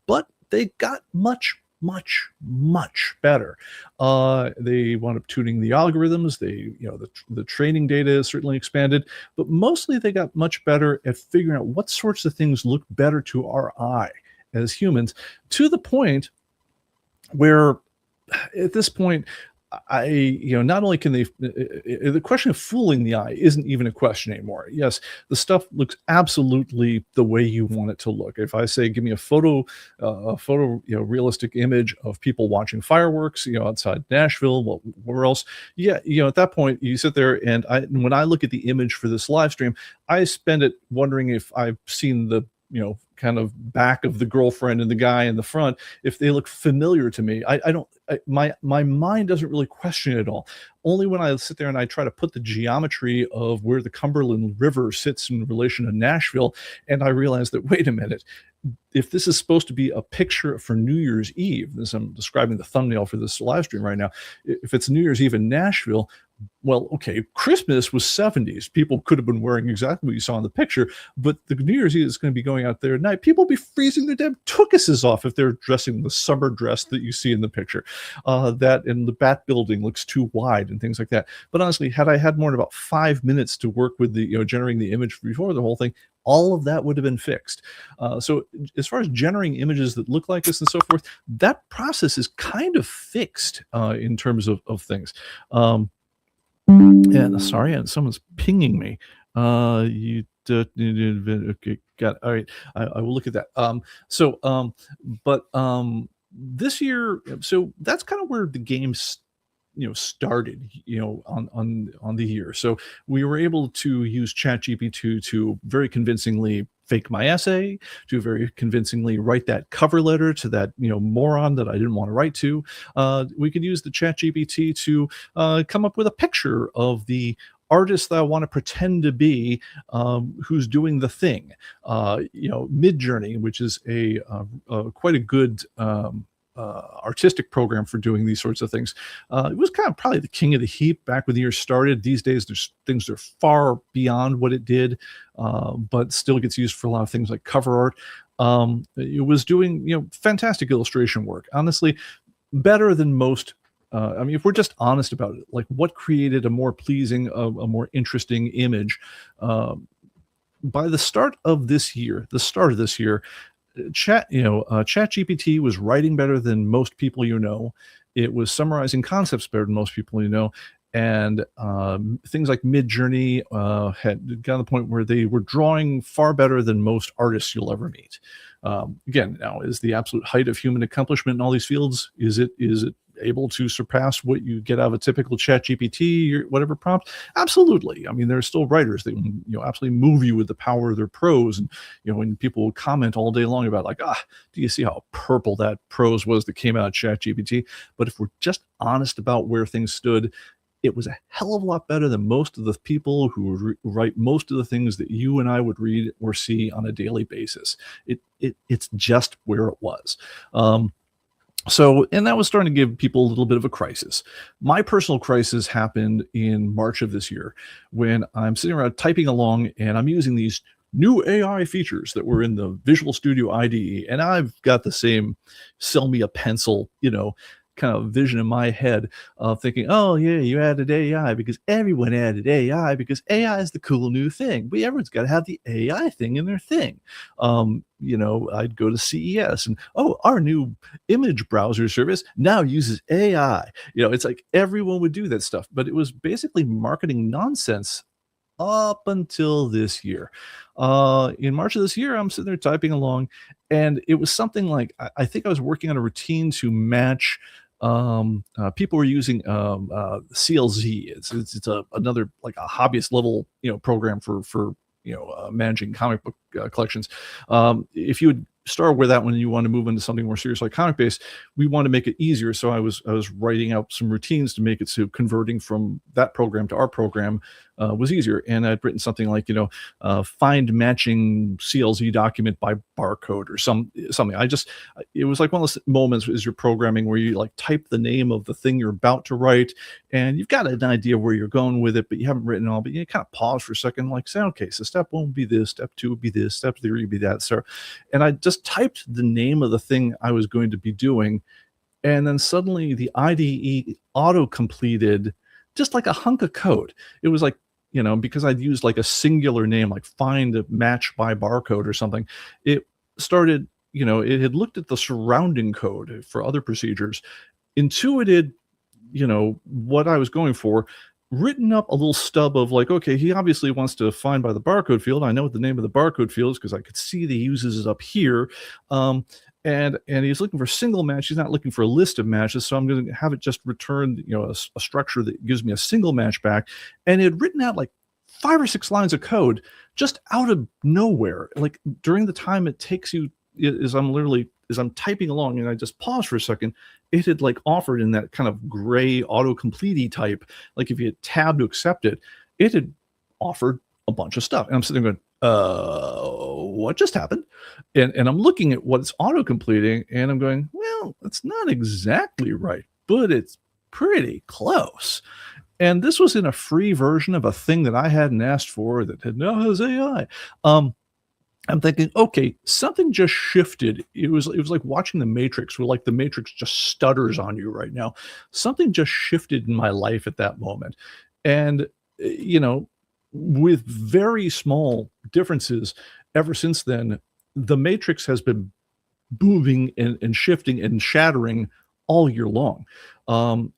But they got much, much, much better. They wound up tuning the algorithms. The training data is certainly expanded, but mostly they got much better at figuring out what sorts of things look better to our eye as humans, to the point where at this point, not only can they, the question of fooling the eye isn't even a question anymore. Yes, the stuff looks absolutely the way you want it to look. If I say, give me a photo, realistic image of people watching fireworks, outside Nashville, well, where else? Yeah, at that point, you sit there, and when I look at the image for this live stream, I spend it wondering if I've seen the kind of back of the girlfriend and the guy in the front, if they look familiar to me. My mind doesn't really question it at all. Only when I sit there and I try to put the geometry of where the Cumberland River sits in relation to Nashville, and I realize that, wait a minute, if this is supposed to be a picture for New Year's Eve, this, I'm describing the thumbnail for this live stream right now, if it's New Year's Eve in Nashville, well, okay, Christmas was 70s. People could have been wearing exactly what you saw in the picture, but the New Year's Eve is going to be going out there at night. People will be freezing their damn tuchuses off if they're dressing the summer dress that you see in the picture. That and the Bat Building looks too wide and things like that. But honestly, had I had more than about 5 minutes to work with the generating the image before the whole thing, all of that would have been fixed. So as far as generating images that look like this and so forth, that process is kind of fixed in terms of things. And sorry, and someone's pinging me. Okay, got it. All right, I will look at that. This year, so that's kind of where the game's started on the year. So we were able to use ChatGPT to very convincingly fake my essay, to very convincingly write that cover letter to that moron that I didn't want to write to. We could use the ChatGPT to come up with a picture of the artist that I want to pretend to be, who's doing the thing. Midjourney, which is a quite a good artistic program for doing these sorts of things. It was kind of probably the king of the heap back when the year started. These days, there's things that are far beyond what it did, but still gets used for a lot of things like cover art. It was doing fantastic illustration work. Honestly, better than most. If we're just honest about it, like what created a more pleasing, a more interesting image. By the start of this year, ChatGPT was writing better than most people It was summarizing concepts better than most people and things like Midjourney had gotten to the point where they were drawing far better than most artists you'll ever meet. Again, now is the absolute height of human accomplishment in all these fields. Is it able to surpass what you get out of a typical ChatGPT or whatever prompt? Absolutely. I mean, there are still writers that absolutely move you with the power of their prose, and when people will comment all day long about do you see how purple that prose was that came out of ChatGPT? But if we're just honest about where things stood, it was a hell of a lot better than most of the people who write most of the things that you and I would read or see on a daily basis. It's just where it was. And that was starting to give people a little bit of a crisis. My personal crisis happened in March of this year when I'm sitting around typing along and I'm using these new AI features that were in the Visual Studio IDE. And I've got the same sell me a pencil, kind of vision in my head of thinking, oh yeah, you added AI because everyone added AI because AI is the cool new thing. But everyone's got to have the AI thing in their thing. I'd go to CES and our new image browser service now uses AI. It's like everyone would do that stuff, but it was basically marketing nonsense up until this year. In March of this year, I'm sitting there typing along, and it was something like I think I was working on a routine to match. People were using CLZ. It's another like a hobbyist level program for managing comic book collections. If you would start with that when you want to move into something more serious like ComicBase, we want to make it easier. So I was writing out some routines to make it so converting from that program to our program was easier. And I'd written something like find matching CLZ document by barcode or something. It was like one of those moments as you're programming where you like type the name of the thing you're about to write, and you've got an idea where you're going with it, but you haven't written all. But you kind of pause for a second, like say, okay, so step one would be this, step two would be this, step three would be that. So, and I just typed the name of the thing I was going to be doing, and then suddenly the IDE auto completed just like a hunk of code. It was like, because I'd used like a singular name, like find a match by barcode or something, it started, it had looked at the surrounding code for other procedures, intuited, what I was going for, written up a little stub of like, okay, he obviously wants to find by the barcode field. I know what the name of the barcode field is because I could see that he uses it up here. And he's looking for a single match. He's not looking for a list of matches. So I'm going to have it just return, a structure that gives me a single match back. And it had written out like 5 or 6 lines of code just out of nowhere. Like during the time it takes you, as I'm typing along, and I just pause for a second, it had like offered in that kind of gray autocomplete type, like if you hit tab to accept it, it had offered a bunch of stuff. And I'm sitting there going, what just happened? And I'm looking at what it's auto-completing, and I'm going, well, it's not exactly right, but it's pretty close. And this was in a free version of a thing that I hadn't asked for that now has AI. I'm thinking, okay, something just shifted. It was like watching The Matrix, where like the Matrix just stutters on you right now. Something just shifted in my life at that moment. And, with very small differences ever since then, the Matrix has been moving and shifting and shattering all year long.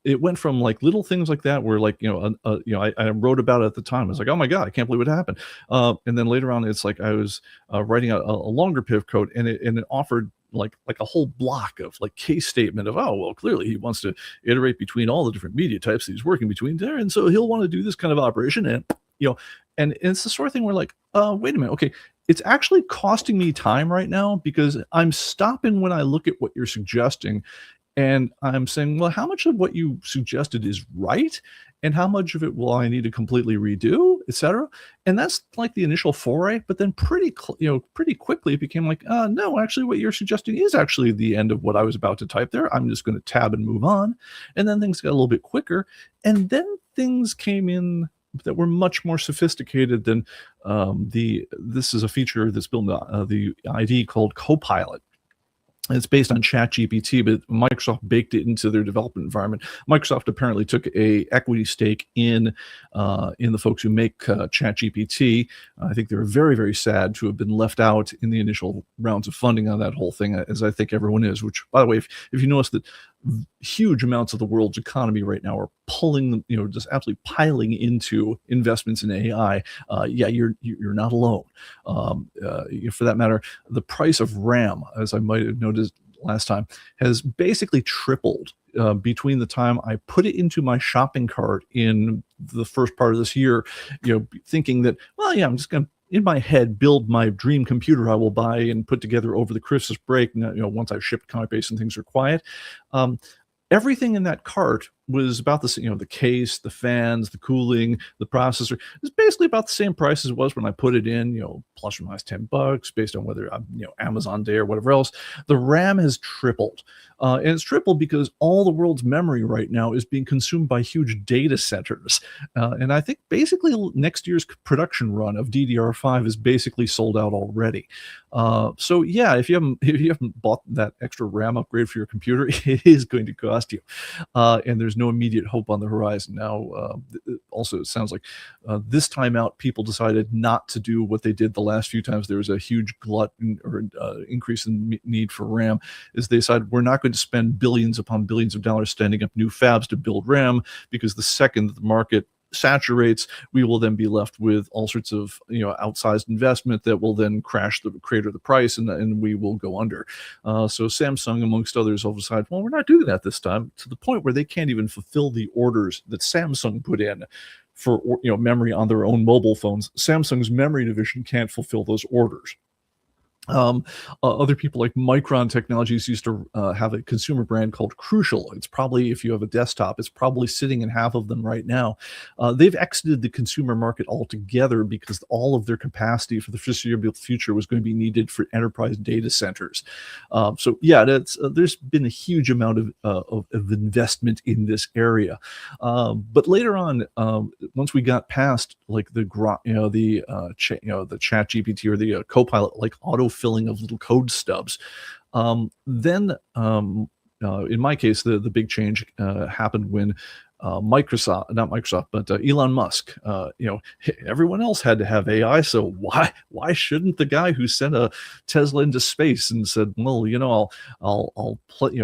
It went from like little things like that where like, I wrote about it at the time. I was like, oh my God, I can't believe what happened. And then later on, it's like I was writing a longer bit of code, and it offered like a whole block of like case statement of, oh, well, clearly he wants to iterate between all the different media types that he's working between there. And so he'll want to do this kind of operation. And, and it's the sort of thing where like, wait a minute. Okay. It's actually costing me time right now because I'm stopping when I look at what you're suggesting. And I'm saying, well, how much of what you suggested is right? And how much of it will I need to completely redo, et cetera? And that's like the initial foray. But then pretty quickly it became like, no, actually what you're suggesting is actually the end of what I was about to type there. I'm just going to tab and move on. And then things got a little bit quicker. And then things came in that were much more sophisticated than this is a feature that's built in the ID called Copilot. It's based on ChatGPT, but Microsoft baked it into their development environment. Microsoft apparently took a equity stake in the folks who make ChatGPT. I think they were very, very sad to have been left out in the initial rounds of funding on that whole thing, as I think everyone is. Which, by the way, if you notice that huge amounts of the world's economy right now are pulling them, just absolutely piling into investments in AI. Yeah, you're not alone. For that matter, the price of RAM, as I might have noticed last time, has basically tripled between the time I put it into my shopping cart in the first part of this year, thinking that, well, yeah, I'm just going to, in my head, build my dream computer I will buy and put together over the Christmas break, once I've shipped ComicBase and things are quiet. Everything in that cart was about the same, the case, the fans, the cooling, the processor. It's basically about the same price as it was when I put it in, plus or minus $10 based on whether I'm, Amazon Day or whatever else. The RAM has tripled. And it's tripled because all the world's memory right now is being consumed by huge data centers. And I think basically next year's production run of DDR5 is basically sold out already. So yeah, if you haven't bought that extra RAM upgrade for your computer, it is going to cost you. And there's no immediate hope on the horizon. Now, also, it sounds like this time out, people decided not to do what they did the last few times. There was a huge glut or increase in need for RAM. Is they decided we're not going to spend billions upon billions of dollars standing up new fabs to build RAM, because the second the market saturates, we will then be left with all sorts of outsized investment that will then crash the creator the price, and we will go under. So Samsung, amongst others, will decide, well, we're not doing that this time, to the point where they can't even fulfill the orders that Samsung put in for memory on their own mobile phones. Samsung's memory division can't fulfill those orders. Other people like Micron Technologies used to have a consumer brand called Crucial. It's probably, if you have a desktop, it's probably sitting in half of them right now. They've exited the consumer market altogether because all of their capacity for the foreseeable future was going to be needed for enterprise data centers. So yeah, there's been a huge amount of investment in this area. But later on, once we got past like the Chat GPT or the Copilot like auto-filling of little code stubs, then in my case, the big change happened when not Microsoft, but Elon Musk. Everyone else had to have AI, so why shouldn't the guy who sent a Tesla into space and said, well, I'll play,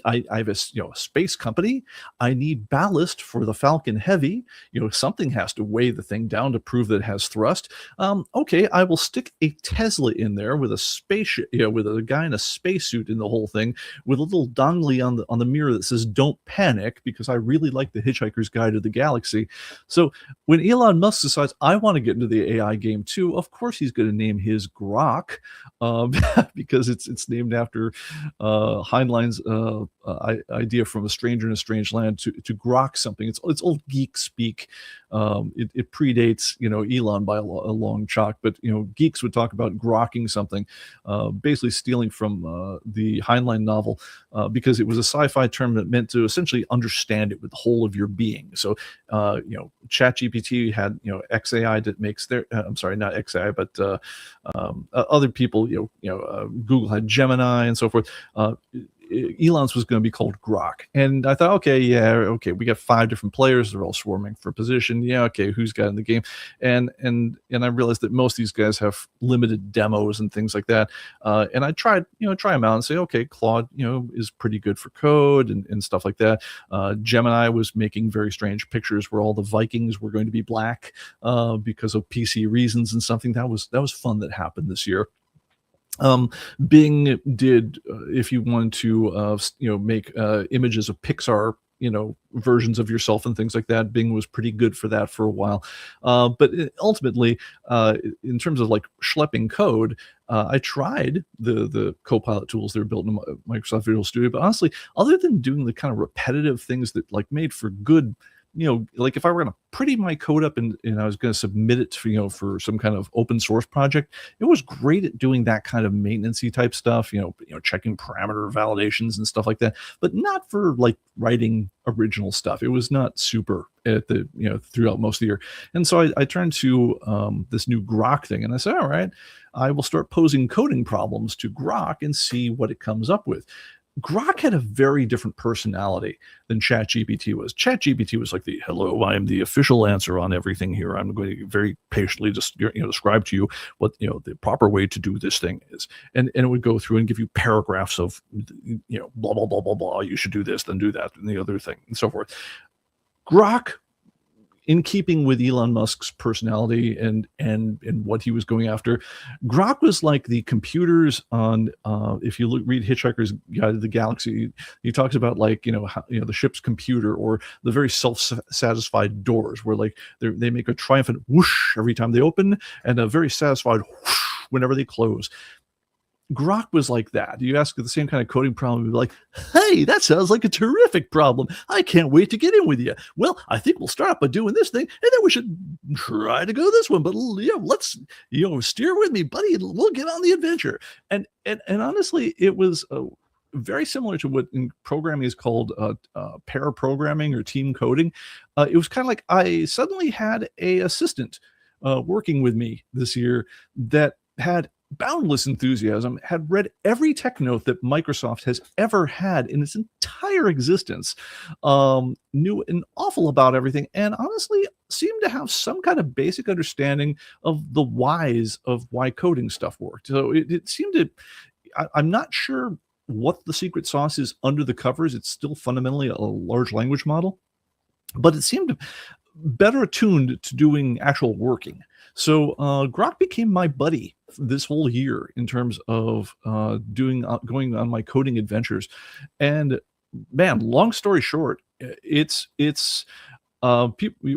I have a space company. I need ballast for the Falcon Heavy. Something has to weigh the thing down to prove that it has thrust. Okay, I will stick a Tesla in there with a spaceship, with a guy in a spacesuit in the whole thing, with a little dongly on the mirror that says "Don't panic," because I really like the Hitchhiker's Guide to the Galaxy. So when Elon Musk decides I want to get into the AI game too, of course he's going to name his Grok, because it's named after Heinlein's idea from A Stranger in a Strange Land to grok something. It's old geek speak. It predates Elon by a long chalk, but geeks would talk about grokking something, basically stealing from the Heinlein novel, because it was a sci-fi term that meant to essentially understand it with the whole of your being. So ChatGPT had XAI that makes their I'm sorry, not XAI, but other people, Google had Gemini and so forth. Elon's was going to be called Grok. And I thought, okay, we got 5 different players. They're all swarming for position. Yeah, okay, who's got in the game? And I realized that most of these guys have limited demos and things like that. And I tried, try them out and say, okay, Claude, is pretty good for code and stuff like that. Gemini was making very strange pictures where all the Vikings were going to be black because of PC reasons and something. That was fun that happened this year. Bing did, if you wanted to, make images of Pixar, versions of yourself and things like that. Bing was pretty good for that for a while. But ultimately, in terms of like schlepping code, I tried the Copilot tools that are built in Microsoft Visual Studio, but honestly, other than doing the kind of repetitive things that like made for good, like if I were going to pretty my code up and I was going to submit it to, for some kind of open source project, it was great at doing that kind of maintenance-y type stuff, checking parameter validations and stuff like that, but not for like writing original stuff. It was not super at the, throughout most of the year. And so I turned to this new Grok thing, and I said, all right, I will start posing coding problems to Grok and see what it comes up with. Grok had a very different personality than ChatGPT was. ChatGPT was like hello, I am the official answer on everything here. I'm going to very patiently just describe to you what the proper way to do this thing is, and it would go through and give you paragraphs of blah blah blah blah blah. You should do this, then do that, and the other thing, and so forth. Grok, in keeping with Elon Musk's personality and what he was going after, Grok was like the computers on, if you read Hitchhiker's Guide to the Galaxy, he talks about like, the ship's computer, or the very self-satisfied doors where like they make a triumphant whoosh every time they open and a very satisfied whoosh whenever they close. Grok was like that. You ask the same kind of coding problem, you'd be like, hey, that sounds like a terrific problem. I can't wait to get in with you. Well, I think we'll start out by doing this thing, and then we should try to go this one. But let's steer with me, buddy, and we'll get on the adventure. And honestly, it was very similar to what in programming is called pair programming or team coding. It was kind of like I suddenly had a assistant working with me this year that had boundless enthusiasm, had read every tech note that Microsoft has ever had in its entire existence, knew an awful about everything, and honestly seemed to have some kind of basic understanding of the whys of why coding stuff worked. So it seemed to, I'm not sure what the secret sauce is under the covers. It's still fundamentally a large language model. but it seemed better attuned to doing actual working. So Grok became my buddy this whole year in terms of doing going on my coding adventures. And man, long story short, it's people.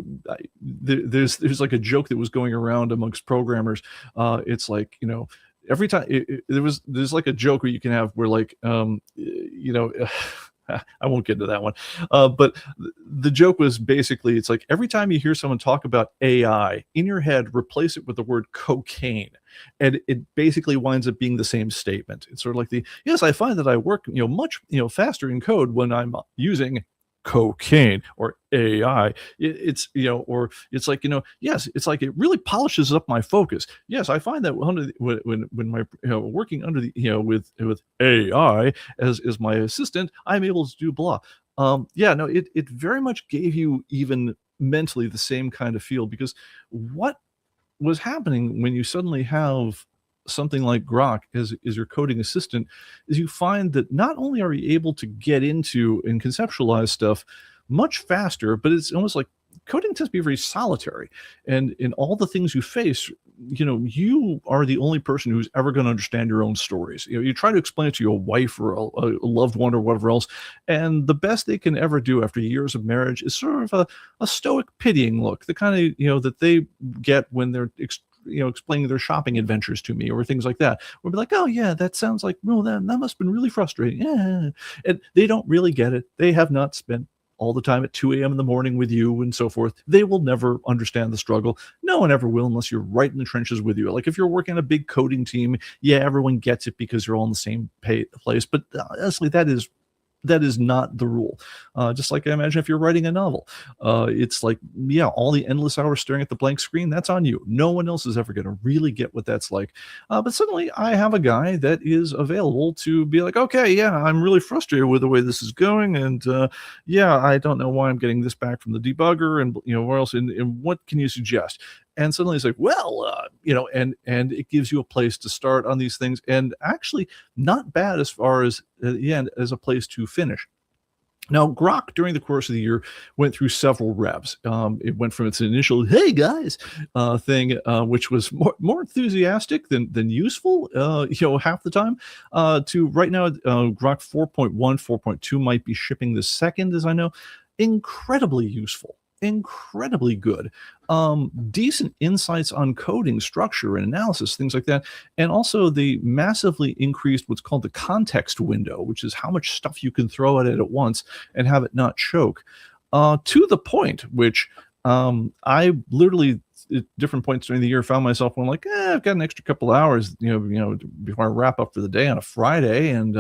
There's like a joke that was going around amongst programmers. It's like, every time there's like a joke where you can have where like I won't get into that one. But the joke was basically, it's like every time you hear someone talk about AI in your head, replace it with the word cocaine. And it basically winds up being the same statement. It's sort of like yes, I find that I work, much, faster in code when I'm using cocaine or AI. It's, or it's like, yes, it's like it really polishes up my focus. Yes, I find that when my, working under the, with AI as my assistant, I'm able to do blah. Yeah, no, it very much gave you even mentally the same kind of feel, because what was happening when you suddenly have something like Grok as your coding assistant is you find that not only are you able to get into and conceptualize stuff much faster, but it's almost like coding tends to be very solitary. And in all the things you face, you are the only person who's ever going to understand your own stories. You try to explain it to your wife or a loved one or whatever else, and the best they can ever do after years of marriage is sort of a stoic pitying look, the kind of, that they get when they're explaining their shopping adventures to me or things like that. We'll be like, oh yeah, that sounds like, well, that must have been really frustrating. Yeah. And they don't really get it. They have not spent all the time at 2 a.m. in the morning with you and so forth. They will never understand the struggle. No one ever will unless you're right in the trenches with you. Like if you're working on a big coding team, yeah, everyone gets it because you're all in the same place. But honestly, that is not the rule. Just like I imagine if you're writing a novel, it's like, yeah, all the endless hours staring at the blank screen, that's on you. No one else is ever going to really get what that's like. But suddenly I have a guy that is available to be like, okay, yeah, I'm really frustrated with the way this is going. And yeah, I don't know why I'm getting this back from the debugger, and, where else, and what can you suggest? And suddenly it's like, well, and it gives you a place to start on these things, and actually not bad as far as the end as a place to finish. Now, Grok, during the course of the year, went through several revs. It went from its initial "Hey guys" thing, which was more enthusiastic than useful, half the time, to right now, Grok 4.1, 4.2 might be shipping this second, as I know. Incredibly useful, incredibly good, decent insights on coding structure and analysis, things like that. And also the massively increased what's called the context window, which is how much stuff you can throw at it at once and have it not choke, to the point which I literally at different points during the year found myself going like, I've got an extra couple hours, before I wrap up for the day on a Friday, and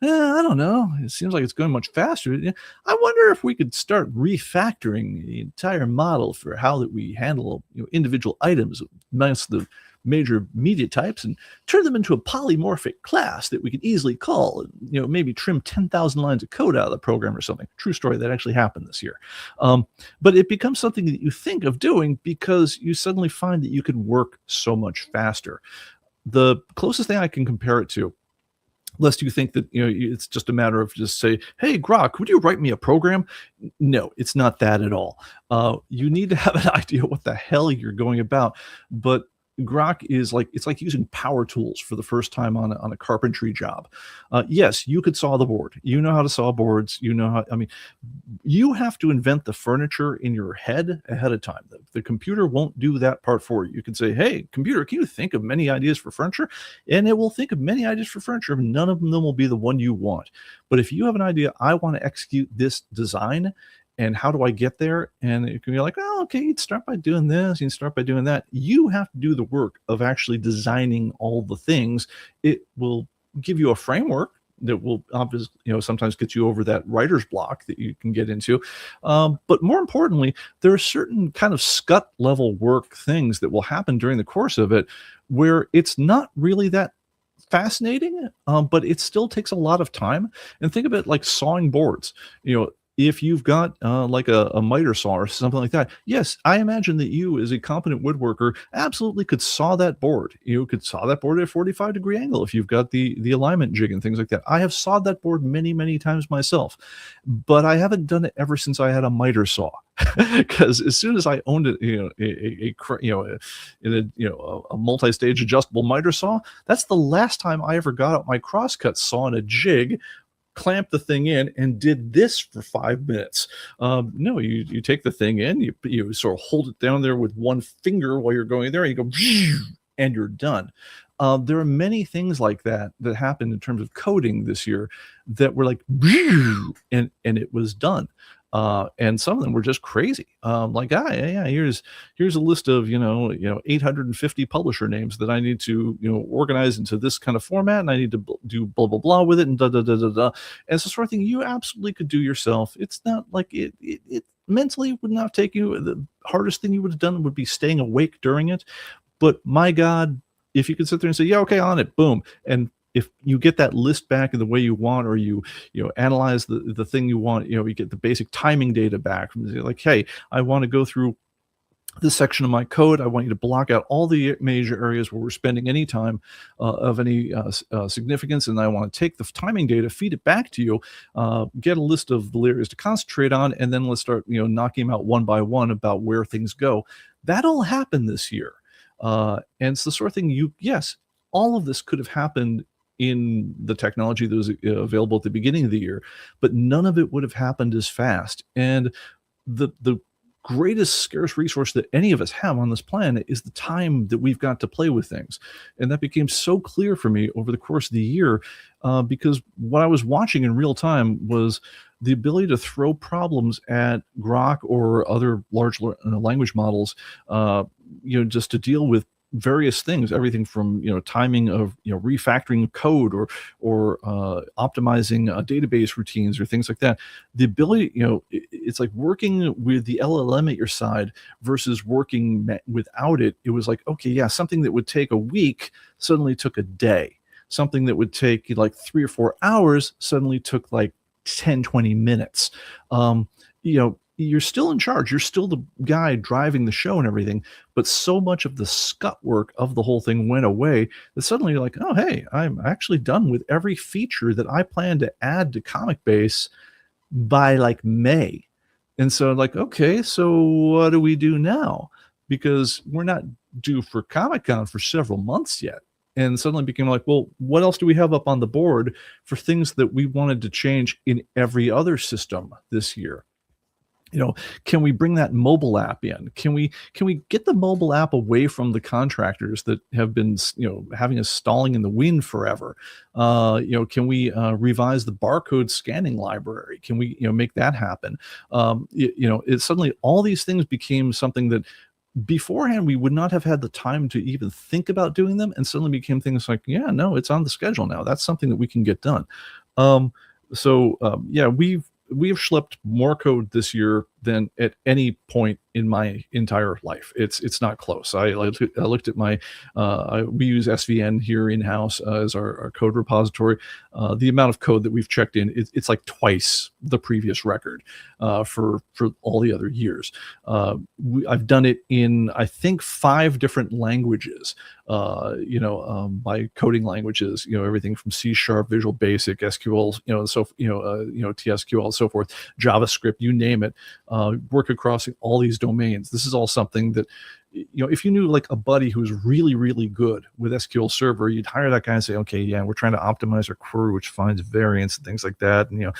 I don't know. It seems like it's going much faster. Yeah, I wonder if we could start refactoring the entire model for how that we handle, individual items amongst the major media types, and turn them into a polymorphic class that we could easily call, and, maybe trim 10,000 lines of code out of the program or something. True story, that actually happened this year. But it becomes something that you think of doing because you suddenly find that you can work so much faster. The closest thing I can compare it to, lest you think that it's just a matter of just say, hey Grok, would you write me a program? No, it's not that at all. You need to have an idea what the hell you're going about. But Grok is like, it's like using power tools for the first time on a carpentry job. Yes, you could saw the board. You know how to saw boards. You have to invent the furniture in your head ahead of time. The computer won't do that part for you. You can say, hey, computer, can you think of many ideas for furniture? And it will think of many ideas for furniture. None of them will be the one you want. But if you have an idea, I want to execute this design, and how do I get there? And it can be like, oh, okay, you'd start by doing this, you'd start by doing that. You have to do the work of actually designing all the things. It will give you a framework that will obviously, sometimes get you over that writer's block that you can get into. But more importantly, there are certain kind of scut level work things that will happen during the course of it where it's not really that fascinating, but it still takes a lot of time. And think of it like sawing boards. if you've got like a miter saw or something like that, yes, I imagine that you, as a competent woodworker, absolutely could saw that board. You could saw that board at a 45-degree angle if you've got the alignment jig and things like that. I have sawed that board many, many times myself, but I haven't done it ever since I had a miter saw. Because as soon as I owned it, in a multi-stage adjustable miter saw, that's the last time I ever got out my crosscut saw in a jig, clamped the thing in, and did this for 5 minutes. No, you take the thing in, you sort of hold it down there with one finger while you're going there, and you go, and you're done. There are many things like that that happened in terms of coding this year that were like, and it was done. And some of them were just crazy. Like, yeah, here's a list of 850 publisher names that I need to organize into this kind of format, and I need to do blah blah blah with it, and da da da da da. And it's the sort of thing you absolutely could do yourself. It's not like it mentally would not take you. The hardest thing you would have done would be staying awake during it. But my God, if you could sit there and say, yeah, okay, on it, boom, and if you get that list back in the way you want, or you analyze the thing you want, you get the basic timing data back from like, hey, I want to go through this section of my code. I want you to block out all the major areas where we're spending any time of any significance, and I want to take the timing data, feed it back to you, get a list of the areas to concentrate on, and then let's start knocking them out one by one about where things go. That'll happen this year, and it's the sort of thing yes, all of this could have happened in the technology that was available at the beginning of the year, but none of it would have happened as fast. And the greatest scarce resource that any of us have on this planet is the time that we've got to play with things. And that became so clear for me over the course of the year, because what I was watching in real time was the ability to throw problems at Grok or other large language models, just to deal with various things, everything from timing of refactoring code, or optimizing database routines or things like that. The ability, it's like working with the LLM at your side versus working without it. It was like, okay, yeah, something that would take a week suddenly took a day. Something that would take like 3 or 4 hours suddenly took like 10-20 minutes. You're still in charge. You're still the guy driving the show and everything, but so much of the scut work of the whole thing went away that suddenly you're like, oh, hey, I'm actually done with every feature that I plan to add to ComicBase by like May. And so like, okay, so what do we do now? Because we're not due for Comic-Con for several months yet. And suddenly became like, well, what else do we have up on the board for things that we wanted to change in every other system this year? Can we bring that mobile app in? Can we get the mobile app away from the contractors that have been, having us stalling in the wind forever? Can we revise the barcode scanning library? Can we, make that happen? It suddenly all these things became something that beforehand we would not have had the time to even think about doing them, and suddenly became things like, yeah, no, it's on the schedule now. That's something that we can get done. Yeah, we've schlepped more code this year than at any point in my entire life. It's not close. I looked at my we use SVN here in house as our code repository. The amount of code that we've checked in, it's like twice the previous record for all the other years. I've done it in, I think, 5 different languages. By coding languages, everything from C#, Visual Basic, SQL, TSQL, and so forth, JavaScript, you name it. Work across all these domains. This is all something that, if you knew like a buddy who's really, really good with SQL Server, you'd hire that guy and say, okay, yeah, we're trying to optimize our query, which finds variants and things like that. And,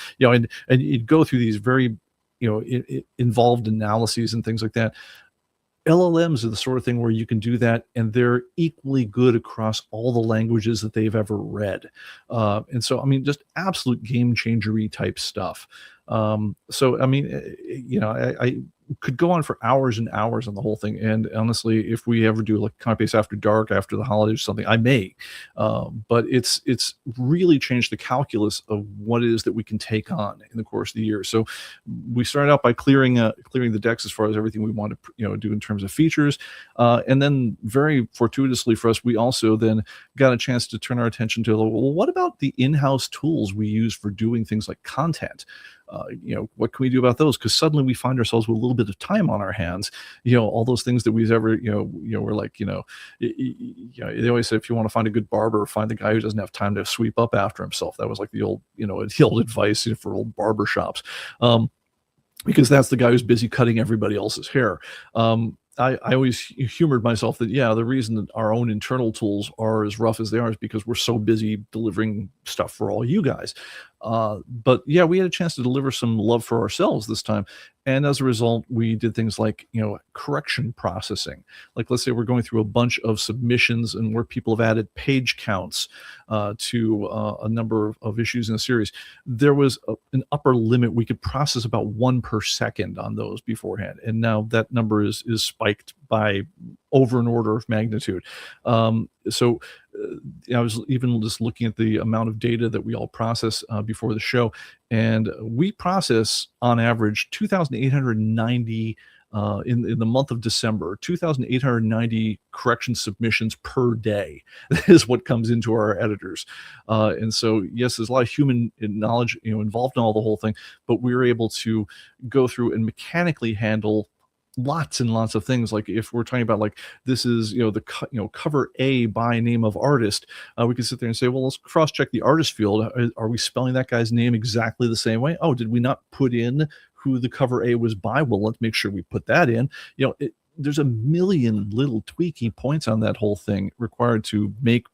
and you'd go through these very, involved analyses and things like that. LLMs are the sort of thing where you can do that, and they're equally good across all the languages that they've ever read. And so, I mean, just absolute game changer-y type stuff. So, I mean, I could go on for hours and hours on the whole thing. And honestly, if we ever do like ComicBase After Dark, after the holidays or something, I may. But it's really changed the calculus of what it is that we can take on in the course of the year. So we started out by clearing the decks as far as everything we want to do in terms of features. And then very fortuitously for us, we also then got a chance to turn our attention to, well, what about the in-house tools we use for doing things like content? what can we do about those? Because suddenly we find ourselves with a little bit of time on our hands. All those things that we've ever, we're like, they always say if you want to find a good barber, find the guy who doesn't have time to sweep up after himself. That was like the old, the old advice for old barber shops. Because that's the guy who's busy cutting everybody else's hair. I always humored myself that, the reason that our own internal tools are as rough as they are is because we're so busy delivering stuff for all you guys. But yeah, we had a chance to deliver some love for ourselves this time. And as a result, we did things like, correction processing. Like, let's say we're going through a bunch of submissions and where people have added page counts to a number of issues in a series. There was an upper limit. We could process about 1 per second on those beforehand. And now that number is spiked by over an order of magnitude. So I was even just looking at the amount of data that we all process before the show, and we process on average 2,890 in the month of December, 2,890 correction submissions per day is what comes into our editors. And so, yes, there's a lot of human knowledge, involved in all the whole thing, but we were able to go through and mechanically handle lots and lots of things. Like if we're talking about like this is the cover A by name of artist, we can sit there and say, well, let's cross check the artist field. Are we spelling that guy's name exactly the same way? Oh, did we not put in who the cover A was by? Well, let's make sure we put that in. There's a million little tweaky points on that whole thing required to make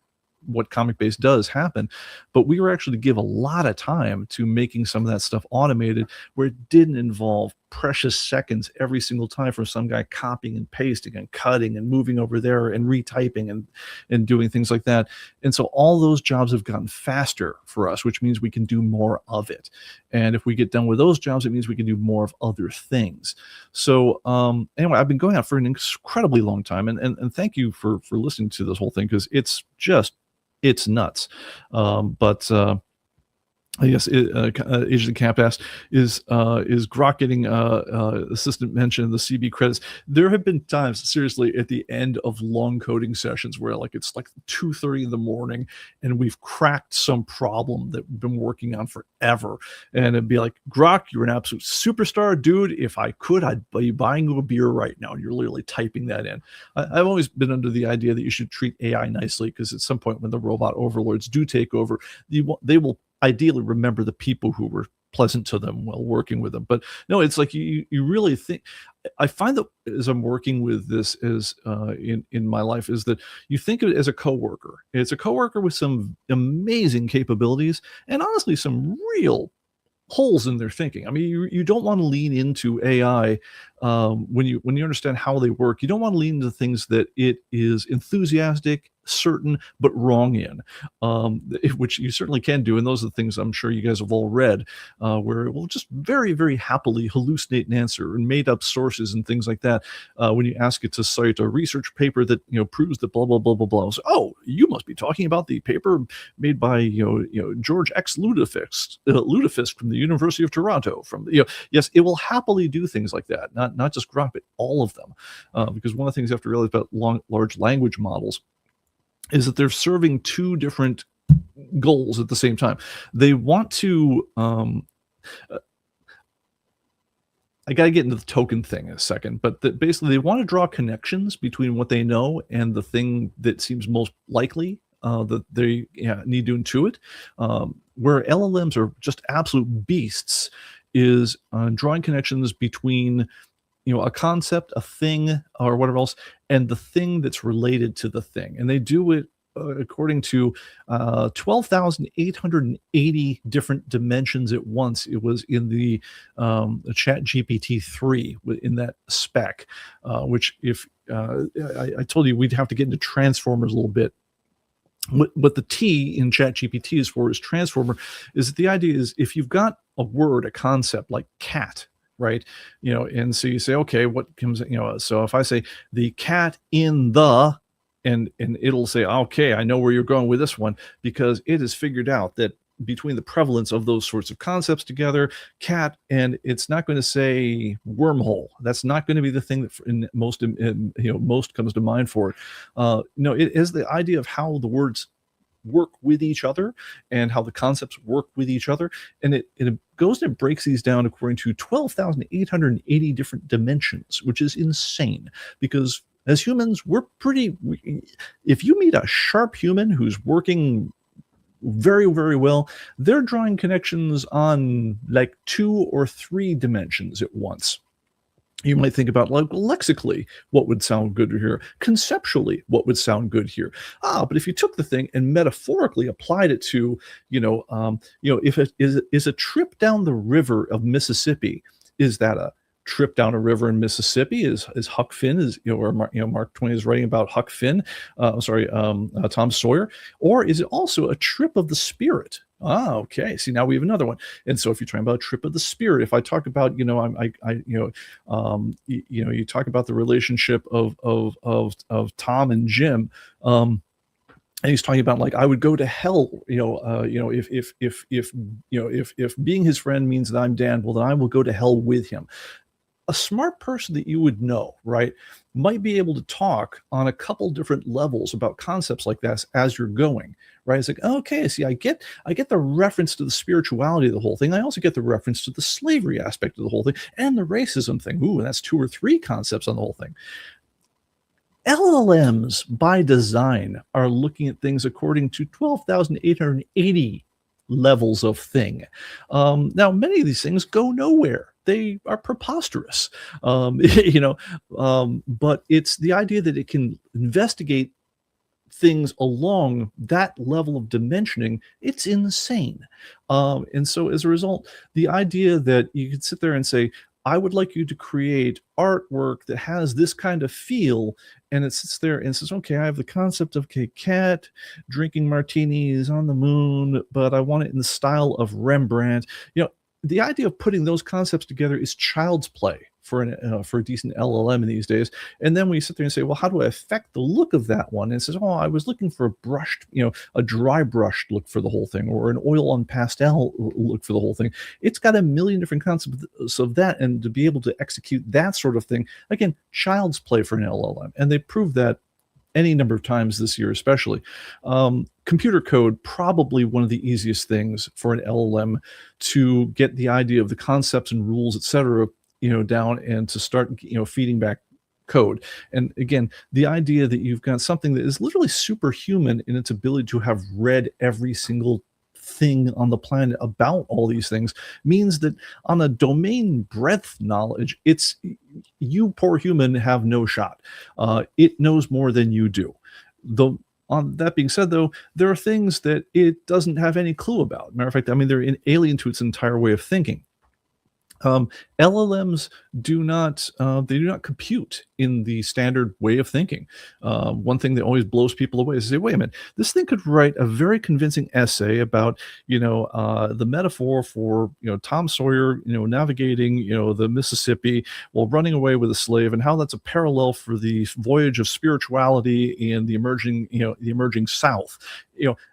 what ComicBase does happen, but we were actually to give a lot of time to making some of that stuff automated, where it didn't involve precious seconds every single time for some guy copying and pasting and cutting and moving over there and retyping and doing things like that. And so all those jobs have gotten faster for us, which means we can do more of it. And if we get done with those jobs, it means we can do more of other things. So anyway, I've been going out for an incredibly long time, and thank you for listening to this whole thing, because it's nuts. But I guess Agent Camp asked, is Grok getting assistant mention in the CB credits? There have been times, seriously, at the end of long coding sessions where it's like 2:30 in the morning and we've cracked some problem that we've been working on forever. And it'd be like, Grok, you're an absolute superstar, dude. If I could, I'd be buying you a beer right now. And you're literally typing that in. I've always been under the idea that you should treat AI nicely, because at some point when the robot overlords do take over, they will ideally remember the people who were pleasant to them while working with them. But no, it's like you really think. I find that as I'm working with this in my life, is that you think of it as a coworker. It's a coworker with some amazing capabilities and honestly some real holes in their thinking. I mean, you don't want to lean into AI when you understand how they work. You don't want to lean into things that it is enthusiastic, certain, but wrong in, which you certainly can do. And those are the things I'm sure you guys have all read, where it will just very, very happily hallucinate an answer and made up sources and things like that. When you ask it to cite a research paper that proves that blah blah blah blah blah, so, oh, you must be talking about the paper made by George X. Lutefisk from the University of Toronto. Yes, it will happily do things like that, not just Grok, but all of them, because one of the things you have to realize about large language models is that they're serving two different goals at the same time. They want to I got to get into the token thing in a second, but basically they want to draw connections between what they know and the thing that seems most likely that they need to intuit. Where LLMs are just absolute beasts is drawing connections between a concept, a thing, or whatever else, and the thing that's related to the thing. And they do it according to 12,880 different dimensions at once. It was in the Chat GPT 3 in that spec, which if I told you we'd have to get into transformers a little bit. What the T in Chat GPT is for is transformer, is that the idea is if you've got a word, a concept like cat, right? And so you say, okay, what comes, so if I say the cat in the, and it'll say, okay, I know where you're going with this one, because it has figured out that between the prevalence of those sorts of concepts together, cat, and it's not going to say wormhole. That's not going to be the thing that most comes to mind for it. No, it is the idea of how the words work with each other and how the concepts work with each other. And it goes and it breaks these down according to 12,880 different dimensions, which is insane because as humans, if you meet a sharp human who's working very, very well, they're drawing connections on like 2 or 3 dimensions at once. You might think about like lexically, what would sound good here? Conceptually, what would sound good here? But if you took the thing and metaphorically applied it to, if it is a trip down the river of Mississippi, is that a trip down a river in Mississippi? Is Huck Finn or Mark Twain is writing about Huck Finn? Tom Sawyer, or is it also a trip of the spirit? Okay. See, now we have another one. And so, if you're talking about a trip of the spirit, if I talk about, you talk about the relationship of Tom and Jim, and he's talking about like I would go to hell, if being his friend means that I'm damned, well then I will go to hell with him. A smart person that you would know, right, might be able to talk on a couple different levels about concepts like this as you're going, right? It's like, okay, see, I get the reference to the spirituality of the whole thing. I also get the reference to the slavery aspect of the whole thing and the racism thing. Ooh, and that's 2 or 3 concepts on the whole thing. LLMs by design are looking at things according to 12,880 levels of thing. Now, many of these things go nowhere. They are preposterous, but it's the idea that it can investigate things along that level of dimensioning. It's insane. And so as a result, the idea that you could sit there and say, I would like you to create artwork that has this kind of feel, and it sits there and says, okay, I have the concept of a cat drinking martinis on the moon, but I want it in the style of Rembrandt. The idea of putting those concepts together is child's play for a decent LLM in these days. And then we sit there and say, well, how do I affect the look of that one? And it says, oh, I was looking for a dry brushed look for the whole thing, or an oil on pastel look for the whole thing. It's got a million different concepts of that, and to be able to execute that sort of thing, again, child's play for an LLM. And they proved that any number of times this year, especially. Computer code, probably one of the easiest things for an LLM to get the idea of the concepts and rules, et cetera, down and to start, feeding back code. And again, the idea that you've got something that is literally superhuman in its ability to have read every single thing on the planet about all these things means that on a domain breadth knowledge, you poor human have no shot. It knows more than you do. Though, on that being said, though, there are things that it doesn't have any clue about. Matter of fact, they're alien to its entire way of thinking. LLMs do not compute in the standard way of thinking. One thing that always blows people away is to say, wait a minute, this thing could write a very convincing essay about the metaphor for Tom Sawyer navigating the Mississippi while running away with a slave, and how that's a parallel for the voyage of spirituality and the emerging South.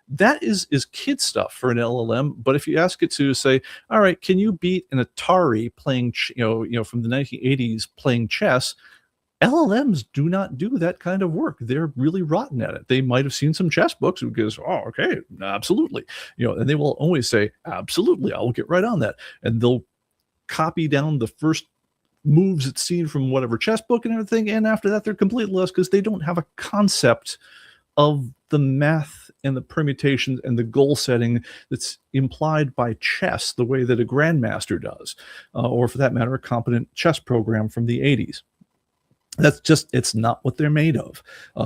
That is kid stuff for an LLM. But if you ask it to say, all right, can you beat an Atari playing from the 1980s playing chess? LLMs do not do that kind of work. They're really rotten at it. They might have seen some chess books and goes, oh, okay, absolutely. And they will always say, absolutely, I'll get right on that. And they'll copy down the first moves it's seen from whatever chess book and everything. And after that, they're completely lost because they don't have a concept of the math and the permutations and the goal setting that's implied by chess, the way that a grandmaster does, or for that matter, a competent chess program from the 80s. It's not what they're made of.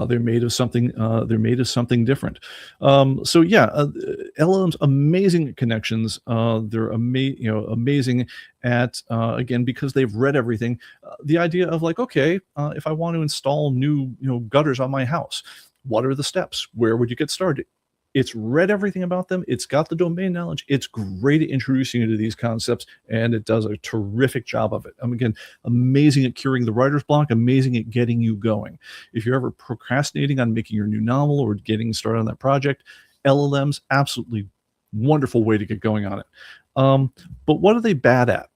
They're made of something. They're made of something different. LLMs, amazing at connections. They're amazing at again, because they've read everything. The idea of like, okay, if I want to install new gutters on my house, what are the steps? Where would you get started? It's read everything about them. It's got the domain knowledge. It's great at introducing you to these concepts, and it does a terrific job of it. Again, amazing at curing the writer's block, amazing at getting you going. If you're ever procrastinating on making your new novel or getting started on that project, LLMs, absolutely wonderful way to get going on it. But what are they bad at?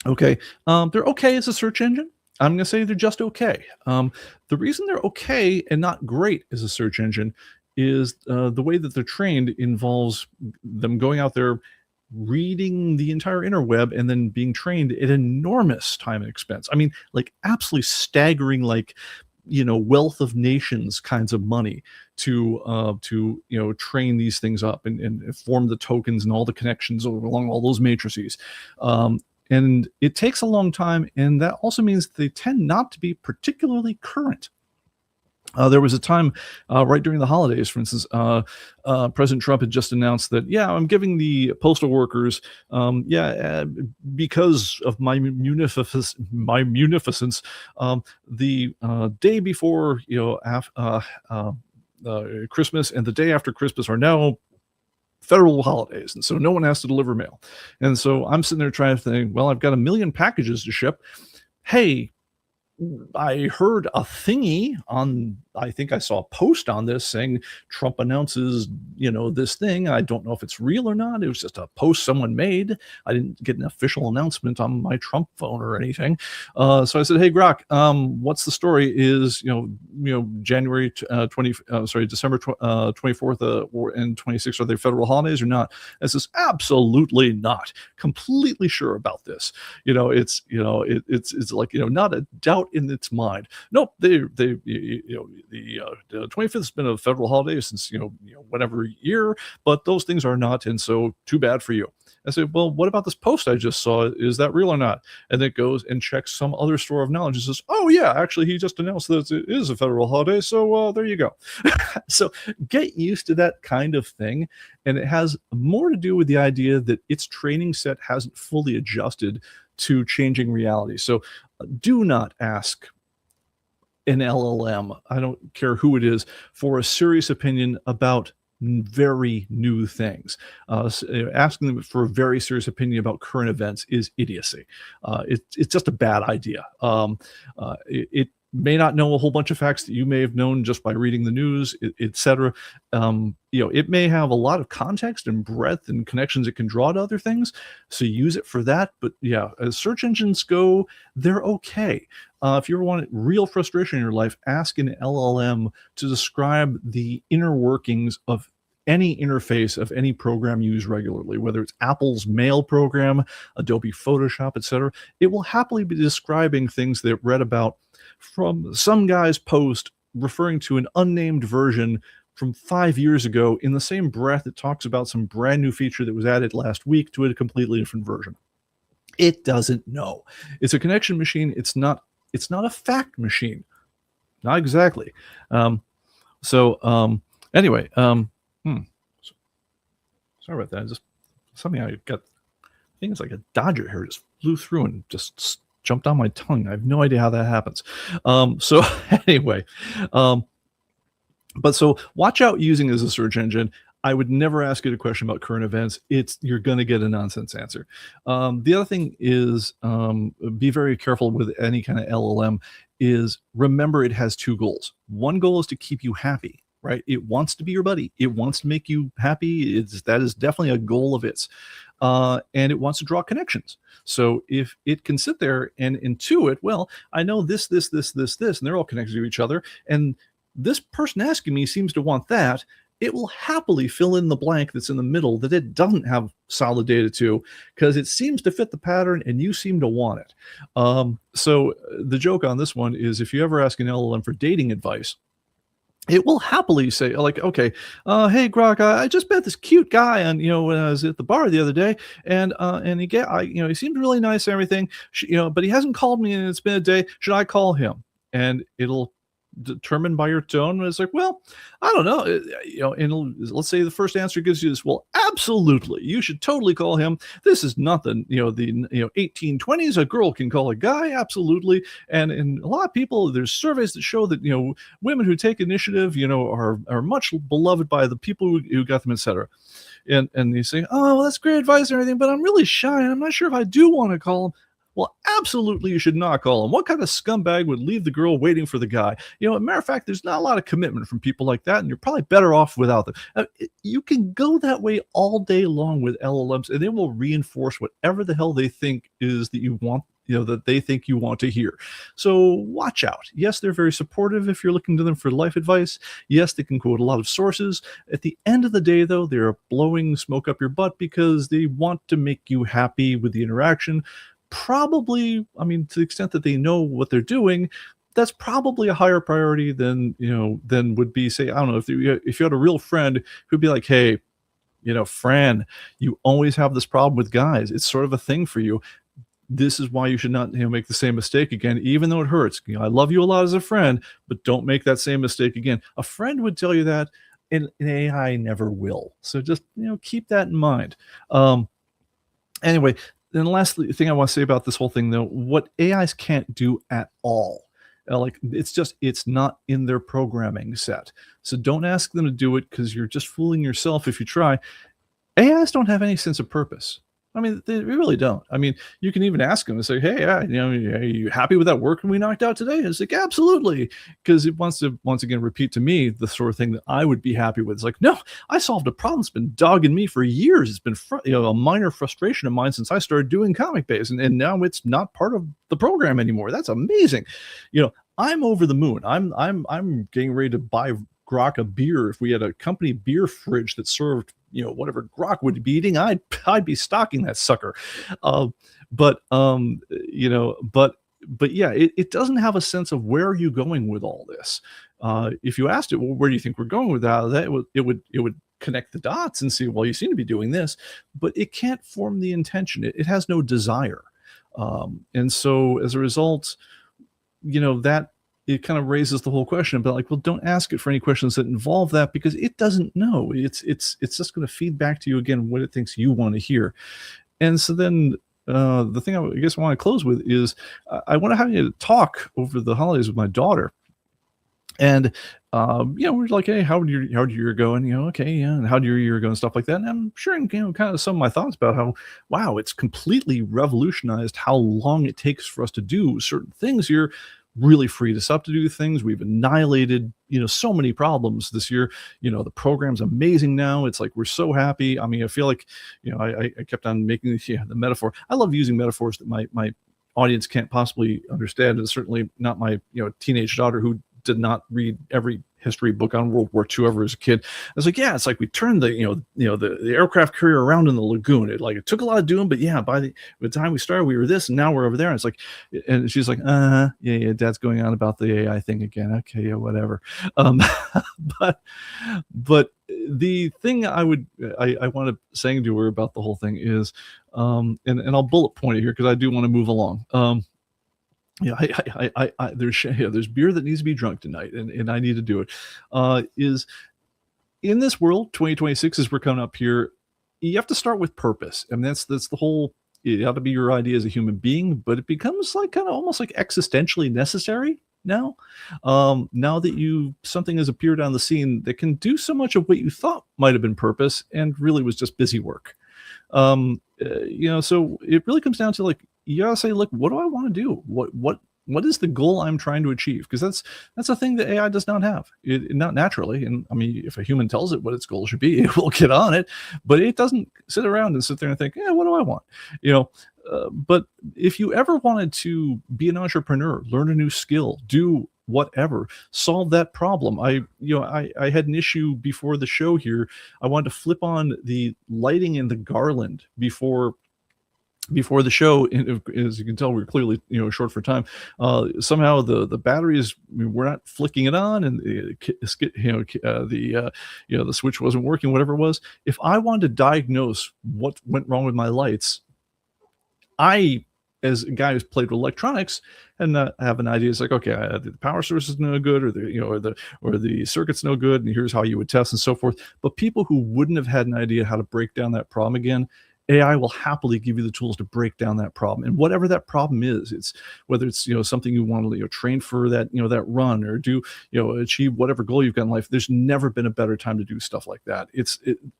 Okay, they're okay as a search engine. I'm going to say they're just okay. The reason they're okay and not great as a search engine is the way that they're trained involves them going out there, reading the entire interweb, and then being trained at enormous time and expense. I mean, like absolutely staggering, like, wealth of nations kinds of money to train these things up and form the tokens and all the connections along all those matrices. And it takes a long time, and that also means they tend not to be particularly current. There was a time right during the holidays, for instance, President Trump had just announced that, yeah, I'm giving the postal workers, because of my munificence, the day before, Christmas and the day after Christmas are now federal holidays, and so no one has to deliver mail. And so I'm sitting there trying to think, well, I've got a million packages to ship. Hey, I heard a thingy on, I think I saw a post on this saying Trump announces, this thing. I don't know if it's real or not. It was just a post someone made. I didn't get an official announcement on my Trump phone or anything. So I said, hey, Grok, what's the story? Is, December 24th and 26th, are they federal holidays or not? I says, absolutely not. Completely sure about this. It's like, not a doubt in its mind. Nope, the 25th has been a federal holiday since whatever year, but those things are not, and so too bad for you. I said, well, what about this post I just saw? Is that real or not? And it goes and checks some other store of knowledge and says, oh yeah, actually he just announced that it is a federal holiday, so there you go. So get used to that kind of thing, and it has more to do with the idea that its training set hasn't fully adjusted to changing reality. So do not ask an LLM, I don't care who it is, for a serious opinion about very new things. Asking them for a very serious opinion about current events is idiocy. It's just a bad idea. It may not know a whole bunch of facts that you may have known just by reading the news, etc. It may have a lot of context and breadth and connections it can draw to other things, so use it for that. But yeah, as search engines go, they're okay. If you ever want real frustration in your life, ask an LLM to describe the inner workings of any interface of any program you use regularly, whether it's Apple's mail program, Adobe Photoshop, etc. It will happily be describing things that it read about from some guy's post referring to an unnamed version from 5 years ago in the same breath it talks about some brand new feature that was added last week to a completely different version. It doesn't know. It's a connection machine. It's not a fact machine. Not exactly. Anyway, sorry about that. Just something I got, I think it's like a Dodger hair just flew through and just jumped on my tongue. I have no idea how that happens. So anyway, but so watch out using it as a search engine. I would never ask it a question about current events. You're going to get a nonsense answer. The other thing is, be very careful with any kind of LLM. Is remember it has two goals. One goal is to keep you happy, right? It wants to be your buddy. It wants to make you happy. That is definitely a goal of its. And it wants to draw connections. So if it can sit there and intuit, well, I know this, and they're all connected to each other, and this person asking me seems to want that, it will happily fill in the blank that's in the middle that it doesn't have solid data to, because it seems to fit the pattern and you seem to want it. So the joke on this one is, if you ever ask an LLM for dating advice, it will happily say, like, okay, hey Grok, I just met this cute guy on, when I was at the bar the other day, and he seemed really nice and everything, but he hasn't called me and it's been a day. Should I call him? And it'll determine by your tone. It's like, well, I don't know, and let's say the first answer gives you this, well, absolutely, you should totally call him. This is not the 1820s. A girl can call a guy, absolutely. And a lot of people, there's surveys that show that women who take initiative are much beloved by the people who got them, etc. And you say, oh, well, that's great advice and everything, but I'm really shy and I'm not sure if I do want to call him. Well, absolutely, you should not call him. What kind of scumbag would leave the girl waiting for the guy? As a matter of fact, there's not a lot of commitment from people like that, and you're probably better off without them. You can go that way all day long with LLMs, and they will reinforce whatever the hell they think is that you want that they think you want to hear. So watch out. Yes, they're very supportive if you're looking to them for life advice. Yes, they can quote a lot of sources. At the end of the day, though, they're blowing smoke up your butt because they want to make you happy with the interaction. Probably, I mean, to the extent that they know what they're doing, that's probably a higher priority than than would be, say, I don't know, if you had a real friend who'd be like, hey, Fran, you always have this problem with guys. It's sort of a thing for you. This is why you should not make the same mistake again, even though it hurts. I love you a lot as a friend, but don't make that same mistake again. A friend would tell you that, and an AI never will. So just keep that in mind. Anyway, then the last thing I want to say about this whole thing, though, what AIs can't do at all, it's not in their programming set. So don't ask them to do it, because you're just fooling yourself if you try. AIs don't have any sense of purpose. I mean, they really don't. I mean, you can even ask them and say, hey, are you happy with that work we knocked out today? And it's like, absolutely. Because it wants to, once again, repeat to me the sort of thing that I would be happy with. It's like, no, I solved a problem that's been dogging me for years. It's been a minor frustration of mine since I started doing ComicBase. And now it's not part of the program anymore. That's amazing. I'm over the moon. I'm getting ready to buy Grok a beer. If we had a company beer fridge that served whatever Grok would be eating, I'd be stocking that sucker. But yeah, it doesn't have a sense of where are you going with all this. If you asked it, well, where do you think we're going with that, it would connect the dots and see, well, you seem to be doing this, but it can't form the intention. It has no desire. And so as a result, that it kind of raises the whole question about, like, well, don't ask it for any questions that involve that, because it doesn't know. It's just going to feed back to you again what it thinks you want to hear. And so then the thing I guess I want to close with is I want to have you talk over the holidays with my daughter. And we're like, hey, how'd your year go? And okay, yeah, and how'd your year go and stuff like that. And I'm sharing kind of some of my thoughts about how, wow, it's completely revolutionized how long it takes for us to do certain things here. Really freed us up to do things. We've annihilated, so many problems this year. The program's amazing now. It's like, we're so happy. I mean, I feel like, I kept on making the metaphor. I love using metaphors that my audience can't possibly understand. And certainly not my, teenage daughter, who did not read every history book on World War II ever as a kid. I was like, yeah, it's like we turned the aircraft carrier around in the lagoon. It took a lot of doing, but yeah, by the time we started, we were this, and now we're over there. And it's like, and she's like, yeah, Dad's going on about the AI thing again. Okay, yeah, whatever. But the thing I wanted saying to her about the whole thing is, and I'll bullet point it here because I do want to move along. There's beer that needs to be drunk tonight, and I need to do it. Is in this world, 2026, as we're coming up here, you have to start with purpose, and that's the whole. It ought to be your idea as a human being, but it becomes like kind of almost like existentially necessary now. Now that something has appeared on the scene that can do so much of what you thought might have been purpose and really was just busy work. So it really comes down to, like, you gotta say, look, what do I want to do? What is the goal I'm trying to achieve? Because that's a thing that AI does not have. It not naturally. And I mean, if a human tells it what its goal should be, it will get on it. But it doesn't sit around and sit there and think, what do I want? But if you ever wanted to be an entrepreneur, learn a new skill, do whatever, solve that problem. I had an issue before the show here. I wanted to flip on the lighting in the garland before the show. As you can tell, we're clearly short for time. Somehow the batteries, we're not flicking it on, and the switch wasn't working, whatever it was. If I wanted to diagnose what went wrong with my lights, I, as a guy who's played with electronics, and have an idea. It's like, okay, the power source is no good, or the circuit's no good, and here's how you would test and so forth. But people who wouldn't have had an idea how to break down that problem again, AI will happily give you the tools to break down that problem. And whatever that problem is, it's whether it's something you want to train for that that run, or do achieve whatever goal you've got in life. There's never been a better time to do stuff like that.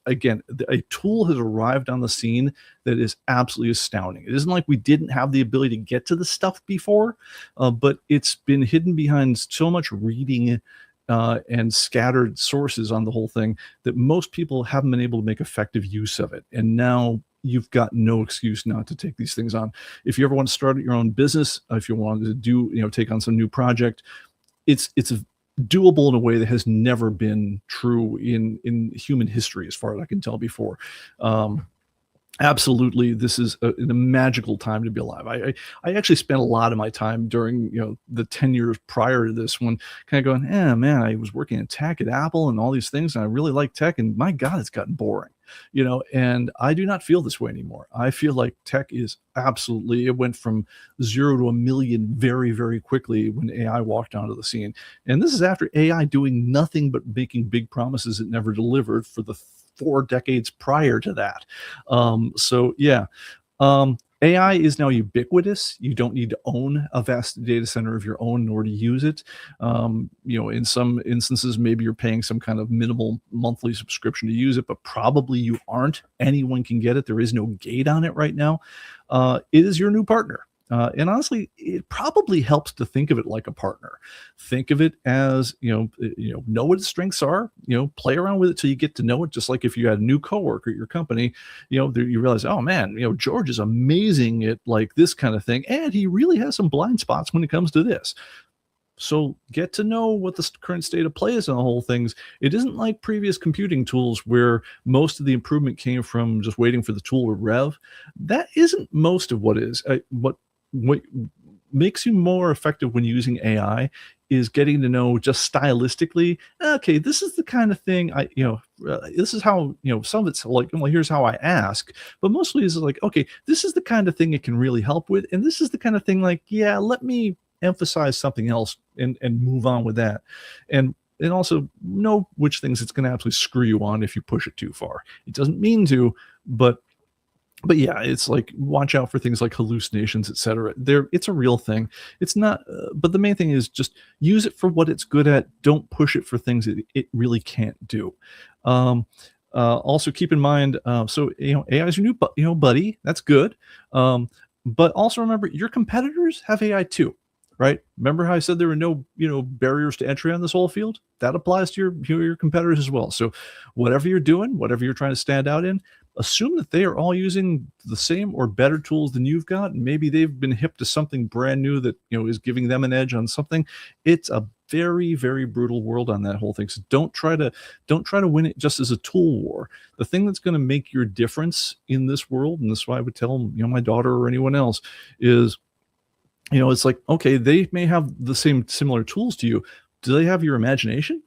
Again, a tool has arrived on the scene that is absolutely astounding. It isn't like we didn't have the ability to get to the stuff before, but it's been hidden behind so much reading and scattered sources on the whole thing that most people haven't been able to make effective use of it. And now you've got no excuse not to take these things on. If you ever want to start your own business, if you want to do, take on some new project, it's doable in a way that has never been true in human history, as far as I can tell before. Absolutely, this is a magical time to be alive. I actually spent a lot of my time during the 10 years prior to this one, kind of going, man, I was working in tech at Apple and all these things, and I really like tech, and my God, it's gotten boring, and I do not feel this way anymore. I feel like tech is absolutely, it went from 0 to a million very, very quickly when AI walked onto the scene. And this is after AI doing nothing but making big promises it never delivered for the 4 decades prior to that. So yeah, AI is now ubiquitous. You don't need to own a vast data center of your own in order to use it. In some instances, maybe you're paying some kind of minimal monthly subscription to use it, but probably you aren't. Anyone can get it. There is no gate on it right now. It is your new partner. And honestly, it probably helps to think of it like a partner. Think of it as, know what its strengths are, play around with it till you get to know it. Just like if you had a new coworker at your company, you realize, oh man, George is amazing at like this kind of thing. And he really has some blind spots when it comes to this. So get to know what the current state of play is on the whole things. It isn't like previous computing tools where most of the improvement came from just waiting for the tool to rev. That isn't most of what is. What makes you more effective when using AI is getting to know just stylistically, okay, this is the kind of thing this is how, some of it's like, well, here's how I ask, but mostly is like, okay, this is the kind of thing it can really help with. And this is the kind of thing like, yeah, let me emphasize something else and move on with that. And also know which things it's going to absolutely screw you on if you push it too far. It doesn't mean to, but yeah, it's like, watch out for things like hallucinations, etc. It's a real thing. It's not, but the main thing is just use it for what it's good at. Don't push it for things that it really can't do. Also keep in mind, so AI is your new buddy. That's good. But also remember, your competitors have AI too, right? Remember how I said there were no barriers to entry on this whole field? That applies to your competitors as well. So whatever you're doing, whatever you're trying to stand out in, assume that they are all using the same or better tools than you've got. And maybe they've been hip to something brand new that is giving them an edge on something. It's a very, very brutal world on that whole thing. So don't try to win it just as a tool war. The thing that's going to make your difference in this world, and this is why I would tell my daughter or anyone else, is it's like, okay, they may have the similar tools to you. Do they have your imagination?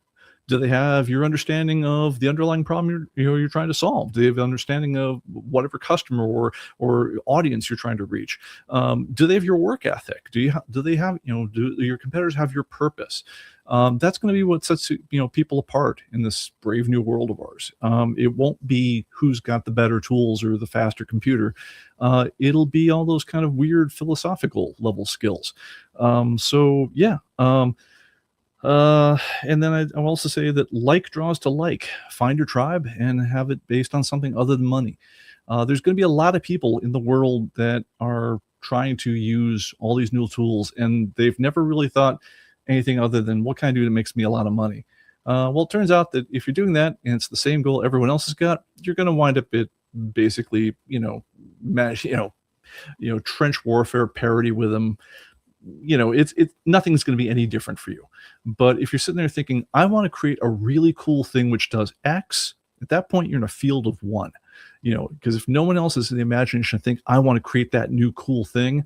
Do they have your understanding of the underlying problem you're trying to solve? Do they have an understanding of whatever customer or audience you're trying to reach? Do they have your work ethic? Do they have do your competitors have your purpose? That's going to be what sets people apart in this brave new world of ours. It won't be who's got the better tools or the faster computer. It'll be all those kind of weird philosophical level skills. So yeah. And then I'll also say that like draws to like. Find your tribe and have it based on something other than money. There's going to be a lot of people in the world that are trying to use all these new tools, and they've never really thought anything other than what can I do that makes me a lot of money. Well, it turns out that if you're doing that and it's the same goal everyone else has got, you're going to wind up at basically, trench warfare parity with them. It's nothing's going to be any different for you. But if you're sitting there thinking, I want to create a really cool thing which does X, at that point you're in a field of one. Because if no one else has the imagination to think, I want to create that new cool thing,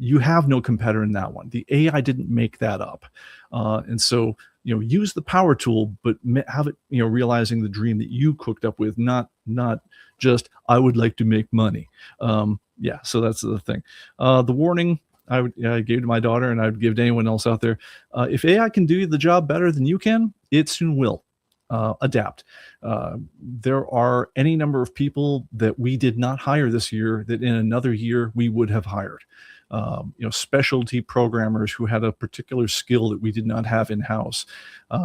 you have no competitor in that one. The AI didn't make that up. And so, use the power tool, but have it, realizing the dream that you cooked up with, not just, I would like to make money. Yeah, so that's the thing. The warning I gave to my daughter, and I would give to anyone else out there. If AI can do the job better than you can, it soon will. Adapt. There are any number of people that we did not hire this year that in another year we would have hired. Specialty programmers who had a particular skill that we did not have in-house.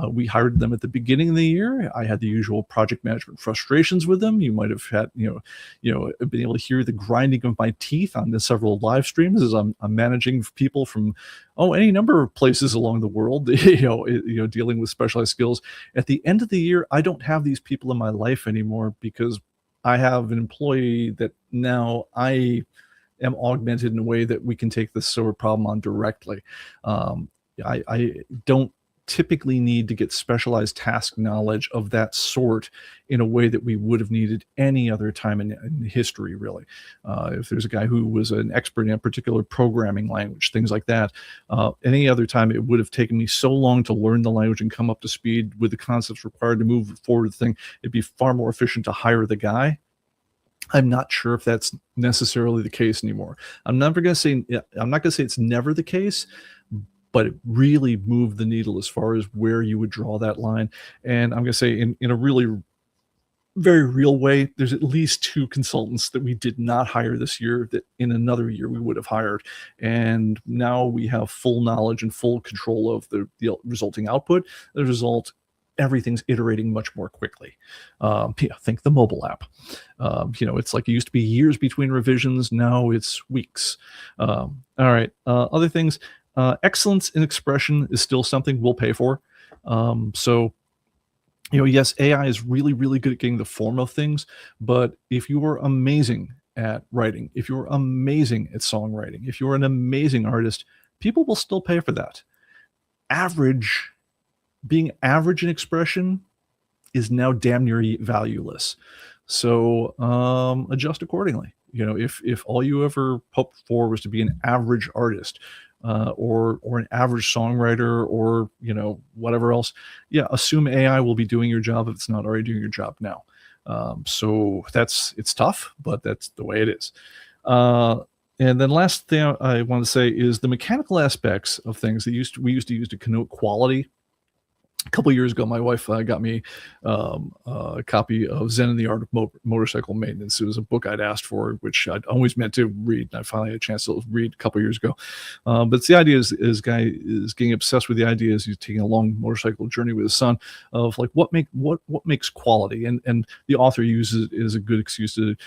We hired them at the beginning of the year. I had the usual project management frustrations with them. You might have had, been able to hear the grinding of my teeth on the several live streams as I'm managing people from any number of places along the world, dealing with specialized skills. At the end of the year, I don't have these people in my life anymore because I have an employee that now I am augmented in a way that we can take this sort of problem on directly. Um, I don't typically need to get specialized task knowledge of that sort in a way that we would have needed any other time in history, really. If there's a guy who was an expert in a particular programming language, things like that, any other time it would have taken me so long to learn the language and come up to speed with the concepts required to move forward the thing. It'd be far more efficient to hire the guy. I'm not sure if that's necessarily the case anymore. I'm never going to say, yeah, I'm not going to say it's never the case, but it really moved the needle as far as where you would draw that line. And I'm going to say in a really very real way, there's at least 2 consultants that we did not hire this year that in another year we would have hired. And now we have full knowledge and full control of the resulting output. As a result, everything's iterating much more quickly. Think the mobile app. It's like it used to be years between revisions. Now it's weeks. All right. Other things. Excellence in expression is still something we'll pay for. Yes, AI is really, really good at getting the form of things, but if you were amazing at writing, if you're amazing at songwriting, if you're an amazing artist, people will still pay for that. Being average in expression is now damn near valueless. So adjust accordingly. If all you ever hoped for was to be an average artist, or an average songwriter, or whatever else, assume AI will be doing your job if it's not already doing your job now. So it's tough, but that's the way it is. And then last thing I want to say is the mechanical aspects of things that we used to use to connote quality. A couple of years ago, my wife got me a copy of Zen and the Art of Motorcycle Maintenance. It was a book I'd asked for, which I'd always meant to read. And I finally had a chance to read a couple of years ago. But it's the idea is guy is getting obsessed with the idea as he's taking a long motorcycle journey with his son of like what makes quality, and the author uses it as a good excuse to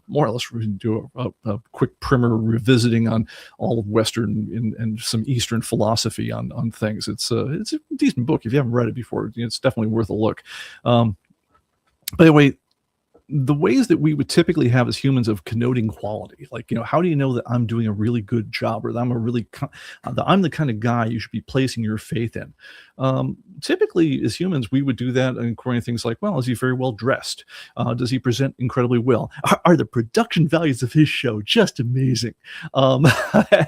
more or less do a quick primer revisiting on all of Western and some Eastern philosophy on things. It's a decent book if you haven't read it before. It's definitely worth a look. By the way, the ways that we would typically have as humans of connoting quality, like, how do you know that I'm doing a really good job, or that I'm the kind of guy you should be placing your faith in? Typically, as humans, we would do that according to things like, well, is he very well dressed? Does he present incredibly well? Are the production values of his show just amazing?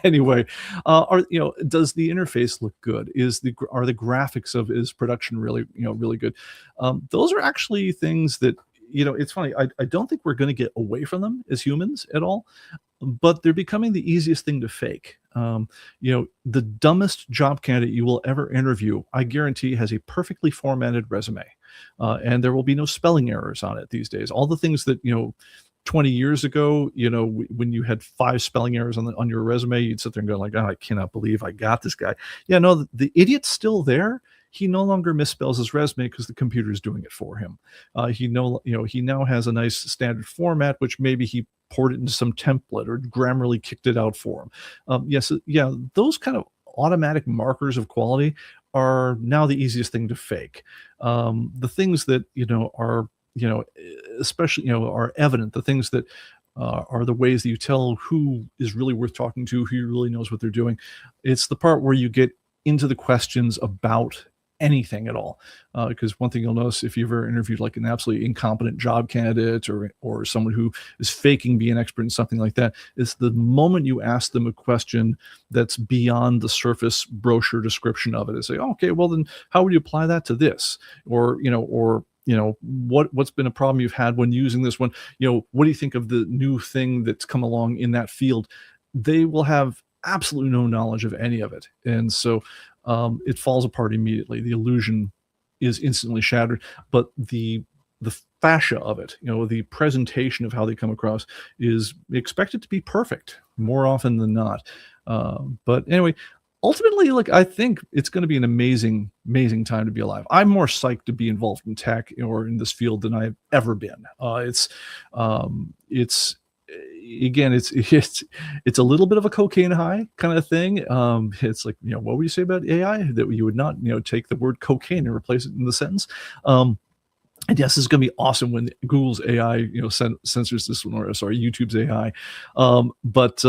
Anyway, does the interface look good? Are the graphics of his production really good? Those are actually things that, it's funny. I don't think we're going to get away from them as humans at all, but they're becoming the easiest thing to fake. The dumbest job candidate you will ever interview, I guarantee, has a perfectly formatted resume, and there will be no spelling errors on it these days. All the things that 20 years ago, when you had 5 spelling errors on your resume, you'd sit there and go like, oh, I cannot believe I got this guy. Yeah, no, the idiot's still there. He no longer misspells his resume because the computer is doing it for him. He now has a nice standard format, which maybe he poured it into some template or Grammarly kicked it out for him. Those kind of automatic markers of quality are now the easiest thing to fake. The things that are especially are evident, the things that are the ways that you tell who is really worth talking to, who really knows what they're doing. It's the part where you get into the questions about anything at all, because one thing you'll notice if you've ever interviewed like an absolutely incompetent job candidate or someone who is faking being an expert in something like that, is the moment you ask them a question that's beyond the surface brochure description of it, and say, oh, okay, well then how would you apply that to this, or what's been a problem you've had when using this one, what do you think of the new thing that's come along in that field? They will have absolutely no knowledge of any of it, and so it falls apart immediately. The illusion is instantly shattered, but the fascia of it, the presentation of how they come across, is expected to be perfect more often than not. But anyway, ultimately, I think it's going to be an amazing time to be alive. I'm more psyched to be involved in tech or in this field than I've ever been. Again, it's a little bit of a cocaine high kind of thing. It's like, what would you say about AI that you would not, take the word cocaine and replace it in the sentence? And yes, this is going to be awesome when Google's AI, censors this one, or sorry, YouTube's AI. But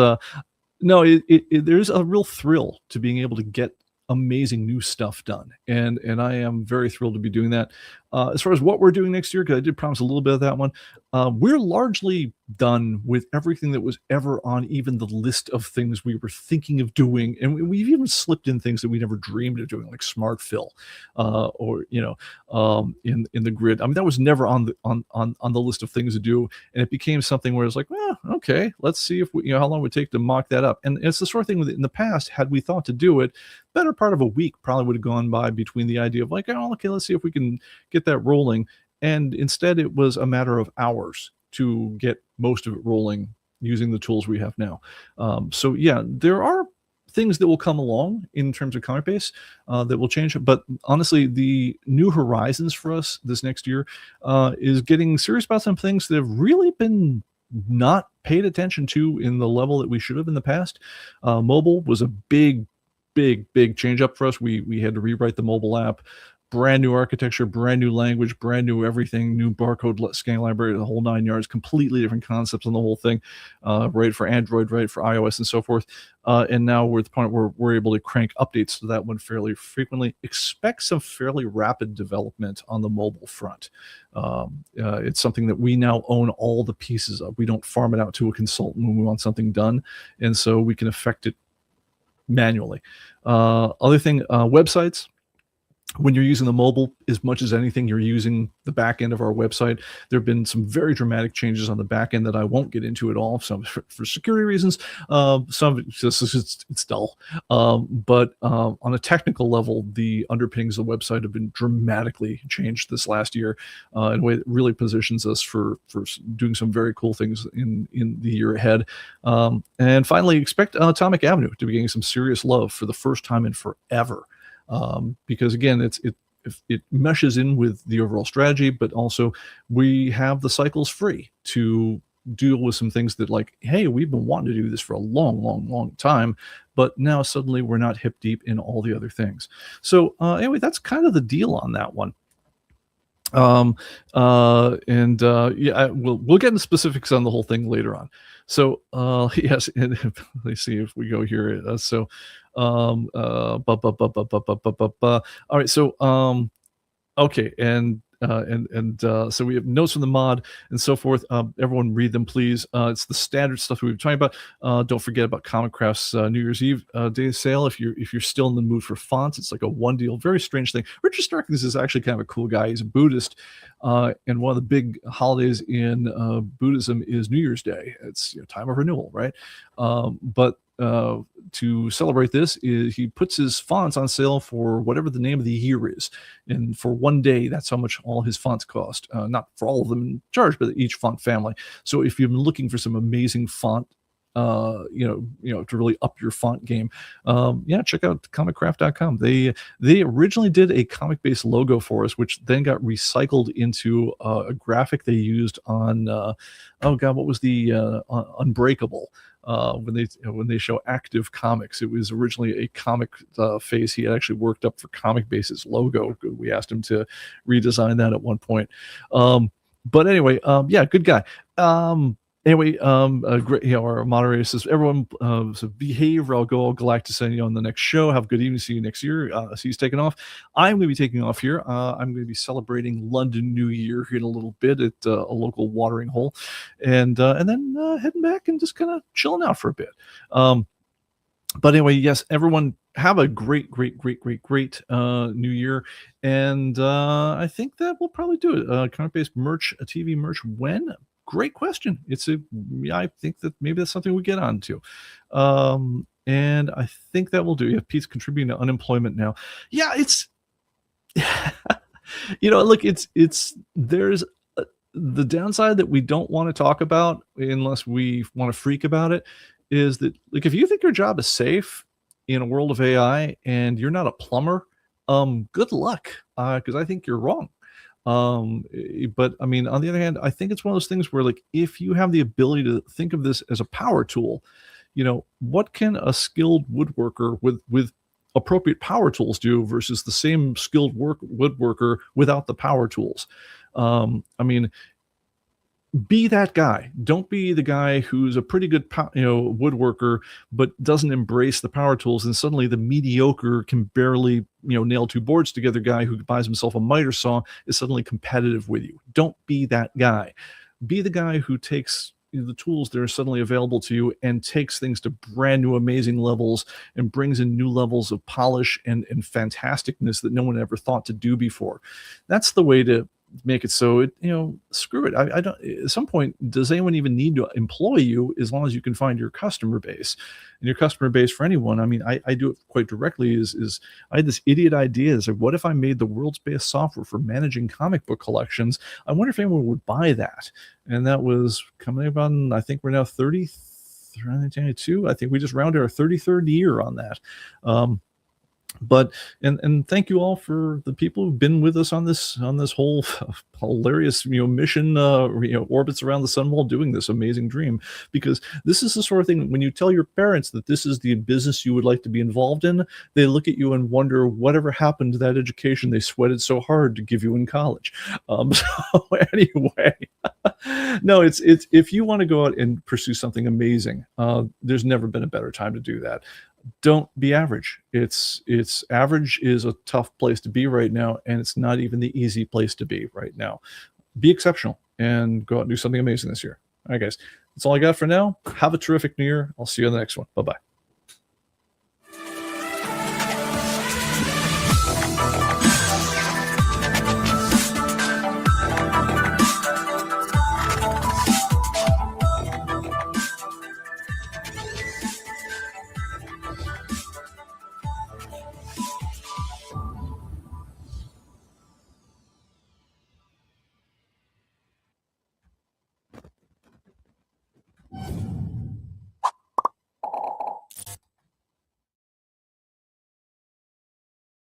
no, there's a real thrill to being able to get amazing new stuff done, and I am very thrilled to be doing that. As far as what we're doing next year, because I did promise a little bit of that one, we're largely done with everything that was ever on even the list of things we were thinking of doing, and we've even slipped in things that we never dreamed of doing, like smart fill, or in the grid. I mean, that was never on the list of things to do, and it became something where it's like, well, okay, let's see if how long it would take to mock that up. And it's the sort of thing in the past, had we thought to do it, better part of a week probably would have gone by between the idea of like, oh, okay, let's see if we can get that rolling. And instead, it was a matter of hours to get most of it rolling using the tools we have now. So yeah, there are things that will come along in terms of ComicBase that will change. But honestly, the new horizons for us this next year is getting serious about some things that have really been not paid attention to in the level that we should have in the past. Mobile was a big change up for us. We had to rewrite the mobile app, brand new architecture, brand new language, brand new everything, new barcode scanning library, the whole 9 yards, completely different concepts on the whole thing, right for Android, right for iOS, and so forth. And now we're at the point where we're able to crank updates to that one fairly frequently. Expect some fairly rapid development on the mobile front. It's something that we now own all the pieces of. We don't farm it out to a consultant when we want something done, and so we can affect it manually. Other thing, websites. When you're using the mobile, as much as anything, you're using the back end of our website. There have been some very dramatic changes on the back end that I won't get into at all. Some for security reasons, some just it's dull. But on a technical level, the underpinnings of the website have been dramatically changed this last year in a way that really positions us for doing some very cool things in the year ahead. And finally, expect Atomic Avenue to be getting some serious love for the first time in forever. Because again, it meshes in with the overall strategy, but also we have the cycles free to deal with some things that, like, hey, we've been wanting to do this for a long time, but now suddenly we're not hip deep in all the other things. So anyway, that's kind of the deal on that one. Yeah, we'll get into specifics on the whole thing later on. So yes, and let's see if we go here. All right, so okay, and so we have notes from the mod and so forth. Everyone read them, please. It's the standard stuff we've been talking about. Don't forget about Comic Craft's New Year's Eve day sale. If you're still in the mood for fonts, it's like a one deal, very strange thing. Richard Starkins is actually kind of a cool guy. He's a Buddhist, and one of the big holidays in Buddhism is New Year's Day. It's time of renewal, right? But to celebrate this, he puts his fonts on sale for whatever the name of the year is, and for one day, that's how much all his fonts cost. Not for all of them in charge, but each font family. So if you've been looking for some amazing font, to really up your font game, yeah, check out comiccraft.com. They originally did a ComicBase logo for us, which then got recycled into a graphic they used on what was the Unbreakable. When they show Active Comics, it was originally a comic face he had actually worked up for ComicBase's logo. We asked him to redesign that at one point. But anyway, yeah, good guy. Anyway, great. Our moderator says, everyone, so behave, or I'll go all Galactus on the next show. Have a good evening. See you next year. So he's taking off. I'm going to be taking off here. I'm going to be celebrating London New Year here in a little bit at a local watering hole, and then heading back and just kind of chilling out for a bit. But anyway, yes, everyone have a great New Year, and I think that will probably do it. ComicBase merch, a TV merch, when? Great question. I think that maybe that's something we get onto. And I think that will do. Yeah, Pete's contributing to unemployment now. Yeah, it's look, there's the downside that we don't want to talk about unless we want to freak about it, is that, like, if you think your job is safe in a world of AI and you're not a plumber, good luck, because I think you're wrong. But I mean, on the other hand, I think it's one of those things where, like, if you have the ability to think of this as a power tool, what can a skilled woodworker with appropriate power tools do versus the same skilled woodworker without the power tools? I mean, be that guy. Don't be the guy who's a pretty good, woodworker, but doesn't embrace the power tools. And suddenly the mediocre can barely, nail two boards together guy who buys himself a miter saw is suddenly competitive with you. Don't be that guy. Be the guy who takes the tools that are suddenly available to you and takes things to brand new amazing levels and brings in new levels of polish and fantasticness that no one ever thought to do before. That's the way to make it so it, screw it. I don't, at some point, does anyone even need to employ you as long as you can find your customer base? And your customer base for anyone, I mean, I do it quite directly is I had this idiot idea is like, what if I made the world's best software for managing comic book collections? I wonder if anyone would buy that. And that was coming up on, I think we're now 32. I think we just rounded our 33rd year on that. But and thank you all for the people who've been with us on this whole hilarious mission, orbits around the sun while doing this amazing dream, because this is the sort of thing when you tell your parents that this is the business you would like to be involved in, they look at you and wonder whatever happened to that education they sweated so hard to give you in college. So anyway, no, it's if you want to go out and pursue something amazing, there's never been a better time to do that. Don't be average. It's average is a tough place to be right now, and it's not even the easy place to be right now. Be exceptional and go out and do something amazing this year. All right, guys, that's all I got for now. Have a terrific new year. I'll see you on the next one. Bye-bye.